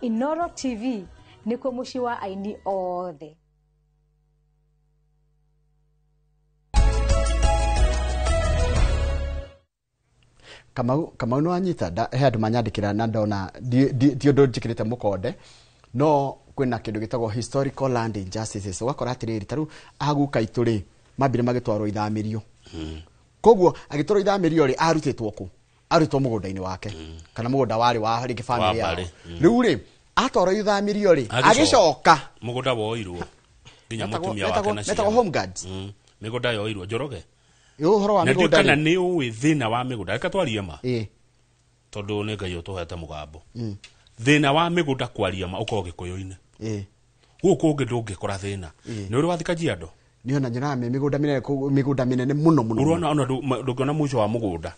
Inoro TV nĩkuo mũciĩ wa aini othe. Kamau no anyita he andu manyandikira na ndona ti undu njikirite mukonde no kwina kindu gitagwo historical land injustices ugakora atiriri taru aguka ituri mambire magitwarwo ithamirio koguo agitwarwo ithamirio ri arutitwo ku arutwo mugunda-ini wake kana mugunda wari wa ringi family yao riu ri atwarwo ithamirio ri agicoka mugunda woirwo nginya mutumia wake na ciana home guards migunda yoirwo Njoroge uhoro wa migunda kana ni uwi thina wa migunda reka twarie ma tondu ni Ngai utuhete mugambo thina wa migunda kwaria ma uko Gikuyu-ini guku ungi ndungikora thina ni uri wathika jiando ni ona njira me migunda minene muno urona ona ndungiona mwisho wa mugunda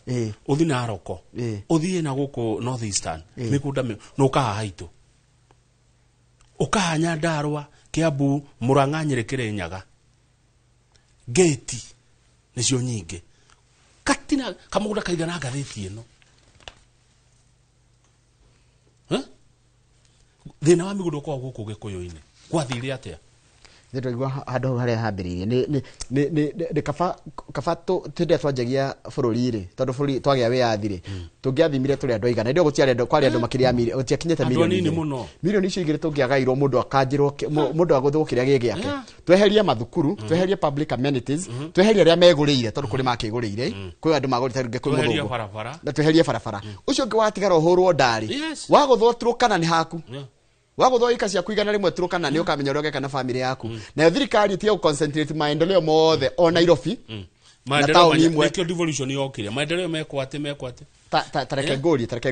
uthi na Aroko uthi na guku North Eastern migunda no kaha haitu ukaha Nyandarua Kiambu Murang'a Nyeri Kirinyaga gate nicio nyingi katina kamugunda kaigana ngathiti ino thina wa migunda kwa guku Gikuyu-ini kwathire atia ndio igwa handu haria hambiririe ni kaba tinde twanjagia bururi ri tondu bururi twagia wiathire tungiathimire turi andu aigana ndio gutiari andu kwari andu makiria milioni utiakinyete milioni icio igire tungiagairwo mundu akanjirwo mundu aguthwo kiria gigiake tweherie mathukuru tweherie public amenities tweherie aria megurire tondu kuri makigurire kwi andu magurite nge kwi muthungu na tweherie barabara ucio ngi watigara uhurwo ndari waguthwo turukana ni haku waguthwo ika cia kuigana rimwe turukana ni ukamenya uria geka na family yaku na thirikari tie concentrate maendeleo mothe o Nairobi maendeleo kio devolution yokire maendeleo mekwate tareke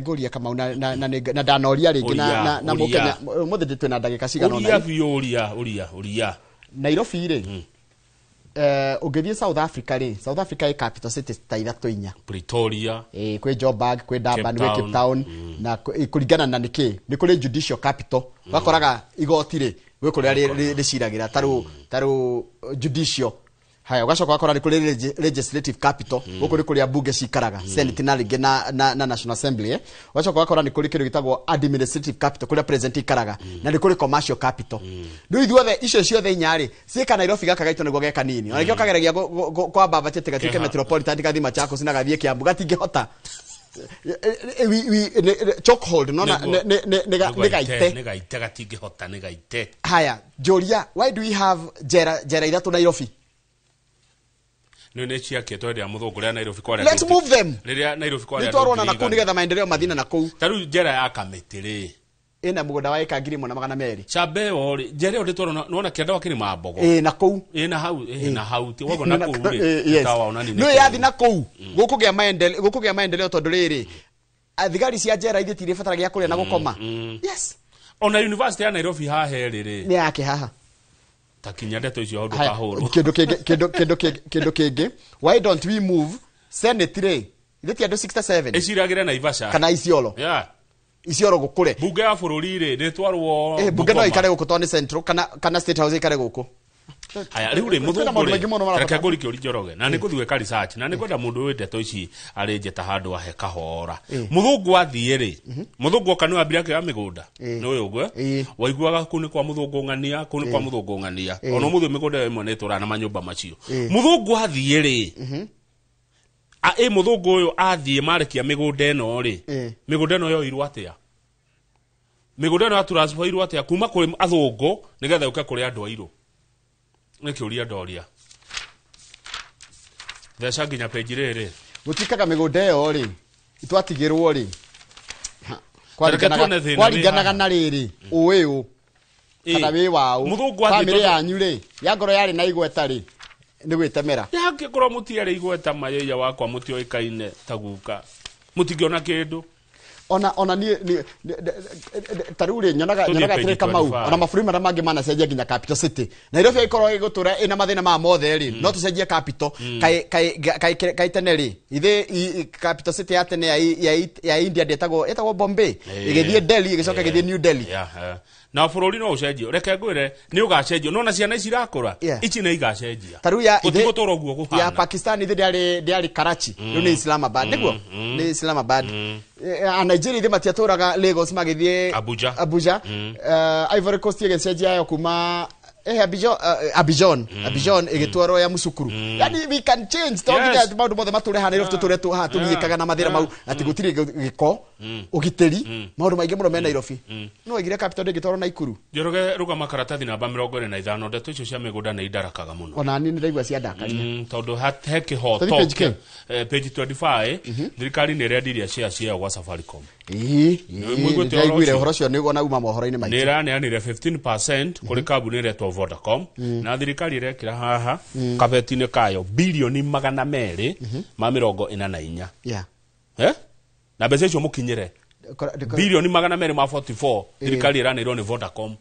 ngori kama na danoria ringi na mukenya mothe nditwe na ndagika cigana uria Nairobi ri ugithie South Africa ri South Africa i capital city ta 3-4 Pretoria kwi Joburg kwi Durban kwi Cape Town na kuringana na niki ni kuri judicial capital wakoraga igoti ri gwe kuria riciragira taru judicial haya ugacoka wakora ni kuri legislative capital gukuri kuria bunge cikaraga senate na ringi na National Assembly ugacoka wakora ni kuri kindu gitagwo administrative capital kuria president ikaraga na ni kuri commercial capital ndu ithuothe icio ciothe inyari ciika Nairobi gaka gaito niguo geka nini ona kio kageragia kwa baba tete gatike metropolitan gathima chako sina gathie Kiambu gatingihota chokehold nona ne gaite gatingihota ne gaite haya Joria why do we have jera ithatu Nairobi ne ciake to ya muthungu ria Nairobi kwa ria let's move them ria Nairobi kwa ria nitwarona na kuni getha maendeleo mathina na kuu taru jera ya Kamitiri ina mugunda wa eka 1,200 chabe ori jere ori twarona nona kienda wakiri mambogo na kuu na hau ti wago na kuu ri tawa onani no yathi na kuu gukugia maendeleo tondu riri athigari cia jera ithitire fatara gia kuria na gukoma yes ona university ya Nairobi ha heriri ni yake haha takinya ndeto icio hondu kahuru kindu kingi why don't we move senate ri ithiti andu 67 iciragira Naivasha kana Isiolo Isiolo gukure bunge ya bururi ri nditwarwo bunge no ikare guku toni central kana state house ikare guku aya riu ri muthungu reke ngori ki uri Njoroge na nikuthiweka research na nikwenda mundu wi ndeto ici ari njeta handu ahe kahora muthungu athie ri muthungu kanu ambira ya migunda ni uyu gwe waiguaga kuni kwa muthungu ngania kuni kwa muthungu ngania ona muthu migunda imwe ni turana manyumba macio muthungu athie ri muthungu uyu athie marekia migunda eno ri migunda eno yo irwa atia migunda eno atransfer irwa atia kuma kuri athungu nigetha uka kuri andu airu nikiuria ndoria thesha nginya page riri gutikaga migunda yo ri itwatigirwo ri kwariganaga na riri uwiu kana wi wau family yanyu ri ya ngoro yari na igweta ri ni gwitemera yakikoro mutiare igweta mayeya wakwa mutio ikaine taguka mutingiona kindu ona ni taruri nyonaga tire Kamau ona mafuri mara mangi mana cenjia nginya capital city Nairobi ikoro igutura ina mathina ma mothe ri no tucenjie capital kai teneri ithe capital city ya tene ya India ndetagwo Bombay igithie Delhi igicoka igithie New Delhi na bururi no ucenjio reke ngwire ni ugacenjio no na ciana ici irakura ici ni igacenjia taru ya gutigutora guo guhana ya Pakistan ithe ndiari Karachi ni Islamabad niguo ni Islamabad Nigeria ithe matiaturaga Lagos magithie Abuja Ivory Coast igecenjia yo kuma Abidjan igitwaro ya Musukuru yani we can change talking about mothe mature hana Nairobi tuture tu ha tugikaga na mathira mau ati gutiri giko ugiteri maundu maingi muno me Nairobi no igire capital igitwaro na Ikuru Njoroge ruga makaratathi namba 25 ndeto icio cia migunda ni idarakaga muno ona ni ndaigua cia ndakaria tondu he kihoto page 25 thirikari ni rendiria cia gwa Safaricom ndaiguire horo cio niguo na uma mohoro-ini maingĩ nira neanire 15% kuri kambuni iretwo Vodacom na thirikari irekira haha kabetine kayo bilioni 244 yeah na mbeca icio mukinyire bilioni 244 thirikari iranirwo ni Vodacom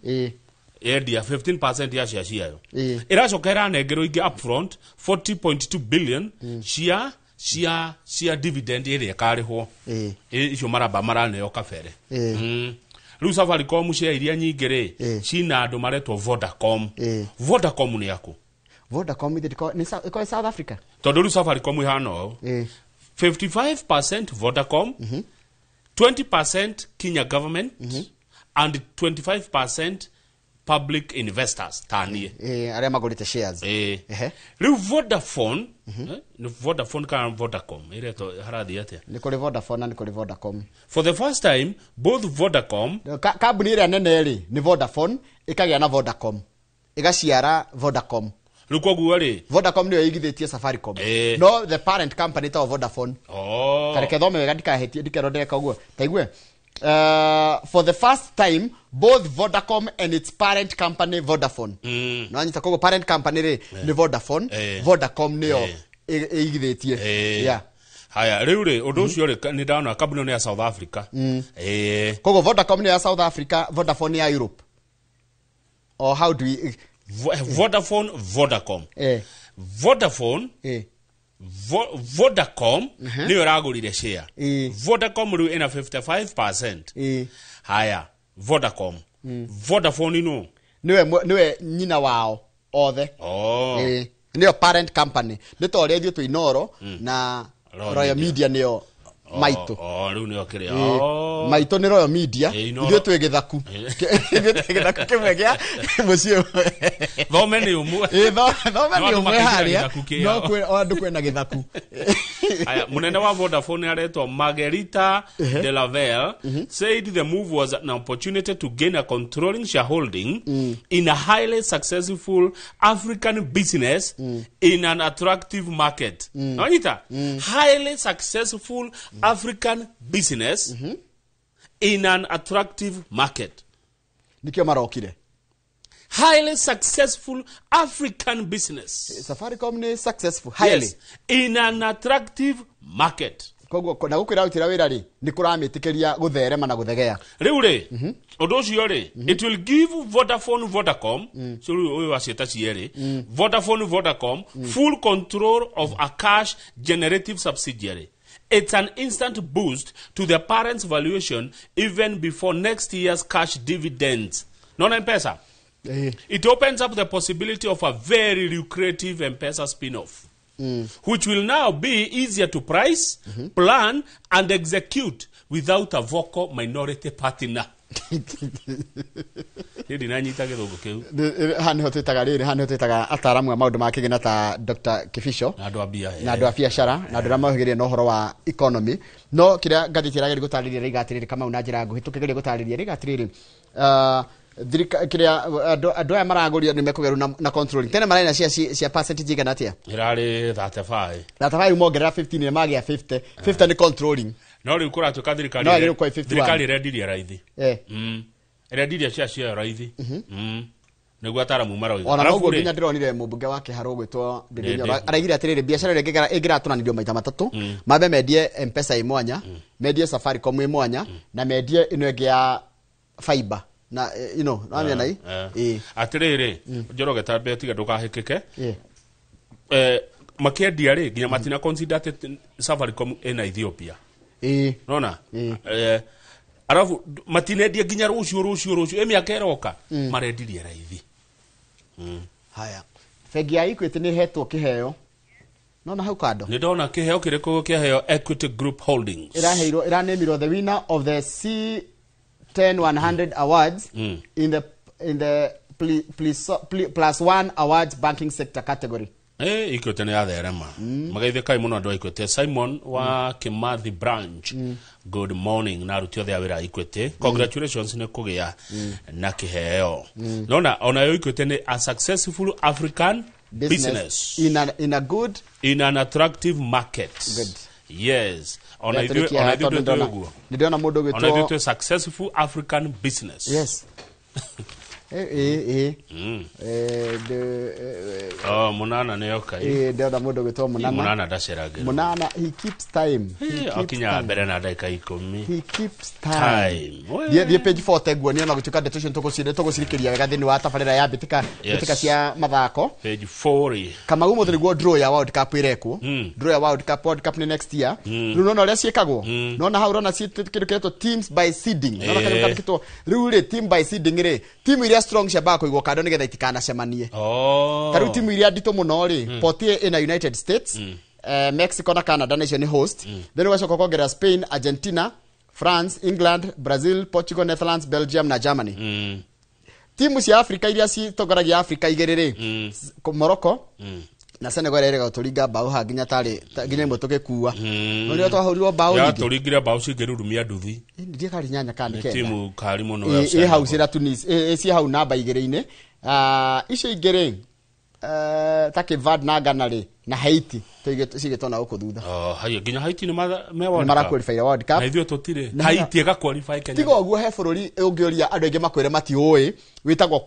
endia 15% ya shares yayo iracokera nengerwo ingi upfront 40.2 billion cia dividend iria karihwo icio maramba maraneo kabere riu Safaricom cia iria nyingi ri cina andu maretwo Vodacom Vodacom ni yaku Vodacom ni South Africa tondu riu Safaricom ihano 55% Vodacom 20% Kenya government and 25% public investors tanie aria magurite shares riu Vodafone ni Vodafone kana Vodacom ireto harathi atia ni kuri Vodafone na ni kuri Vodacom for the first time both Vodacom kambuni iria nene ri ni Vodafone ikagia na Vodacom igaciara Vodacom riu koguo ri Vodacom niyo igithitie Safaricom no the parent company ta Vodafone kareke thome wega ndikahetie ndikerodeka uguo taigwe for the first time both Vodacom and its parent company Vodafone no anyita kogo parent company ri ni Vodafone Vodacom niyo igithitie yeah haya riu ri undu ucio ri ni ndana kambuni ya South Africa kogo Vodacom ni ya South Africa Vodafone ya Europe or how do we Vodafone Vodacom Vodafone Vodacom niyo ragurire share Vodacom riu ina 55% haya Vodacom Vodafone ino niwe nyina wao othe niyo parent company nitore thio tu Inoro na Royal Media niyo Maito riu niyo kiri Maito ni Royal Media thio tu githaku githaku kimwe gya mucio thome ni umwe thome ni umwe haria no kwe andu kwena githaku aya munene wa Vodafone aretwa Margarita de la Velle said the move was an opportunity to gain a controlling shareholding in a highly successful African business in an attractive market. Anita, highly successful African business in an attractive market. Nikio marokire. Highly successful African business. Safaricom ni successful highly in an attractive market. Koguo na gukwira utira wira ri ni kuramitikiria gutherema na guthegea riu ri undu ucio ri it will give Vodacom so uyu wacita cieri Vodafone Vodacom full control of a cash generative subsidiary. It's an instant boost to the parent's valuation even before next year's cash dividends. Non M-Pesa. It opens up the possibility of a very lucrative M-Pesa spin-off. Which will now be easier to price, plan, and execute without a vocal minority partner. Hili nanyita githungu kiu. Hani hotetaga riri, hani hotetaga ataramu wa maundu ma kigina ta Dr. Kifisho. Na andu a bia. Na andu a biashara, na andu mahigirie no horo wa economy. No kiria ngathiti rageri gutariria rigatiriri kama una njira nguhitukigeria gutariria rigatiriri. Kiria andu aya maragurio ni mekugeru na controlling tena marina cia percentage igana atia irari 35 mongerera 15 ni magia 50 ni controlling no riu kuratuka thirikari rendiria raithi rendiria cia raithi niguo ataramu maroiga ona noguo nginya ndironire mubunge wake harogwitwo ndinyo araigire atiriri biashara ire ingiratunanirio maita matatu mabe mendie M-Pesa imwanya mendie Safaricom imwanya na mendie ino enge ya fiber na nani nai atiriri njoroge tambe tiga ndukahikike makendia ri nginya matina consider Safaricom ina Ethiopia nona arafu matinendia nginya rucio emiaka eroka marendirie raithi haya fegi ya Equity ni hetwo kiheo nona hau kado ni ndona kiheo kiriko kiheo Equity Group Holdings iranemirwo the winner of the C10-100 awards in the plus one awards banking sector category. Equity ni atherema magaithe kai muno andu Equity Simon wa Kimathi branch good morning na ruti othe awira Equity congratulations ne kugia na kiheo nona ona Equity ni a successful African business in an attractive market. Good. Yes. Nidiona mundu gwitwo successful African business. Yes. Munana nä okai ndona må ndå gwä two Munana ndaceragä Munana he keeps time akinya mbere na ndagika 10 he keeps time thiä page 4 teguo nä ona gå tuä ka ndeto cio tå gå cirä kä ria wega thä inä wa tabarä ya mbä tä ka cia mathako page 4 Kamau må thä nä guo draw ya World Cup ä rekwo draw ya World Cup nä next year rä u nona å rä a ciä kagwo nona hau rona kä ndå kä retwo teams by seeding nona kanä kä two rä u rä team by seeding rä timu iria strong ciambaga kå igwo kando nä getha itikanacemanie tarä u timu iria nditå må no rä Portier ina United States Mexico na Canada nacio nĩ host then ũgacoka kuongerera Spain, Argentina, France, England, Brazil, Portugal, Netherlands, Belgium na Germany timu cia Africa iria citongoragia Africa igĩrĩ rĩ Morocco na Senegal ĩrega gũtũringa mbaũ ha nginya nginya imwe tũgĩkua no nĩ twahũrirwo mbaũ nyingĩ tũringire mbaũ cingĩrurumia nduthi ndiye kari nyanya kana kenda timu kari mũno ĩ hau cira Tunis ĩ hau namba igĩrĩ-inĩ icio ingĩ ta Kevad na Ghana rĩ na Haiti cigĩtona gũkũ thutha haya nginya Haiti nĩ maraqualify World Cup na ithuĩ tũtirĩ Haiti ĩgaqualify Kenya tiga ũguo he bũrũri ũngĩũria andũ aingĩ makwĩre matiũĩ wĩtagwo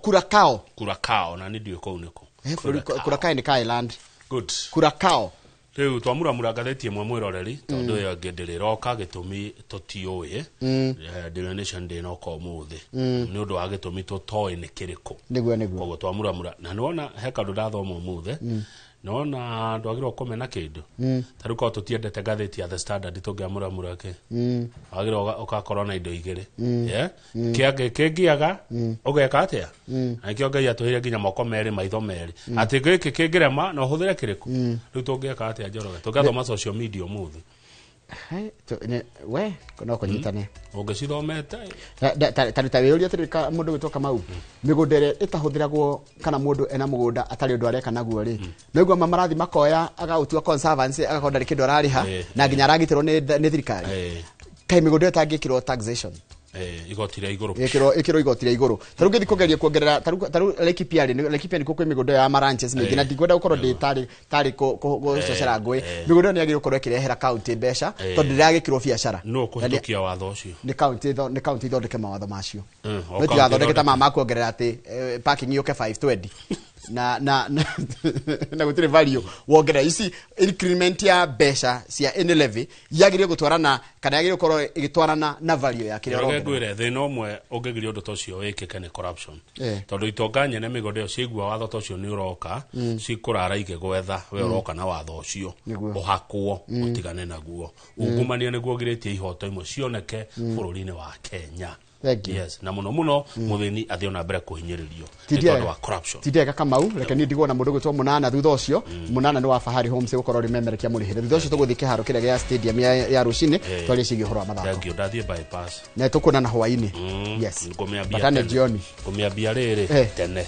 Curacao na nĩ ndiũ kũu nĩkũ Curacao nĩ Thailand good Curacao rĩu twamuramura ngathĩti ĩmwe mwĩroreri tondũ ĩyo ĩngĩ ndĩrĩroka gĩtũmi tũtiũĩ Daily Nation ndĩnoka ũmũthĩ nĩ ũndũ wa gĩtũmi tũtoĩ nĩ kĩrĩkũ nĩguo koguo twamuramura na nĩwona he kaũndũ ndathoma ũmũthĩ nona ndwagĩrĩirwo kũmena kĩndũ ta rĩu korwo tũtiendete ngathĩti ya The Standard tũngĩamuramura kĩ wagĩrĩirwo ũgakorwo na indo igĩrĩ kĩngĩaga ũgeka atĩa na nĩkĩo Ngai atũheire nginya moko merĩ maitho merĩ atĩ gĩkĩ kĩngĩrema na ũhũthĩre kĩrĩkũ rĩu tũngĩka atĩa Njoroge tũngĩathoma social media ũmũthĩ we no kũnyitane ũngĩcithomete ta wĩũria atĩrĩ mũndũ gwĩtwo Kamau mĩgũnda ĩrĩa ĩtahũthĩragwo kana mũndũ ena mũgũnda atarĩ ũndũ areka naguo rĩ naiguo marathi makoya agaũtua conservancy agakorwo ndarĩ kĩndũ ararĩha na nginya aragitĩrwo nĩ thirikari kaĩ mĩgũnda ĩtangĩkĩrwo taxation igoti rĩa igũrũ ĩkĩrwo igoti rĩa igũrũ tarĩu ngĩthi kũgeria kuongerera tarĩu Laikipia nĩkuo kwĩ mĩgũnda ya maranches mĩingĩ na ndikwenda gũkorwo tarĩ gũcocera ngũĩ mĩgũnda ĩyo nĩyagĩrĩirwo gũkorwo ĩkĩrehera kaunti mbeca tondũ ndĩragĩkĩrwo biacara no kũhĩtũkia watho ũcio nĩ kaunti ithondeke mawatho macio no tigathondeke ta mama kuongerera atĩ parking yũke 520 na gũtirĩ value wongerera ici increment ya mbeca cia any levy yagĩrĩirwo gũtwarana kana yagĩrĩirwo gũkorwo ĩgĩtwarana na value ya kĩrĩa ngwĩre thĩna ũmwe ũngĩgiria ũndũ ta ũcio wĩkĩke nĩ corruption tondũ itonga nyene mĩgũnda ĩyo ciaigua watho ta ũcio nĩ ũroka cikũrara igĩgwetha we ũroka na watho ũcio ũhakwo ũtigane naguo ungumania nĩguo ũgirĩtie ihoto imwe cioneke bũrũri-inĩ wa Kenya yes na mũno mũthĩni athiĩ ona mbere kũhinyĩrĩrio nĩ tondũ wa corruption tindega Kamau reke niĩ ndigwo na mũndũ gwĩtwo Munana thutha ũcio Munana nĩ wa Fahari Homes gũkorwo rĩmemerekia mũrĩhĩre thutha ũcio tũgũthiĩ kĩharo kĩrĩa gĩa stadium ya rũcinĩ twarie ciĩgiĩ ũhoro wa mathako thank you ndathiĩ bypass na tũkuonana hwaĩ-inĩ yes ngũmĩambia batane jioni ngũmĩambia rĩrĩ tene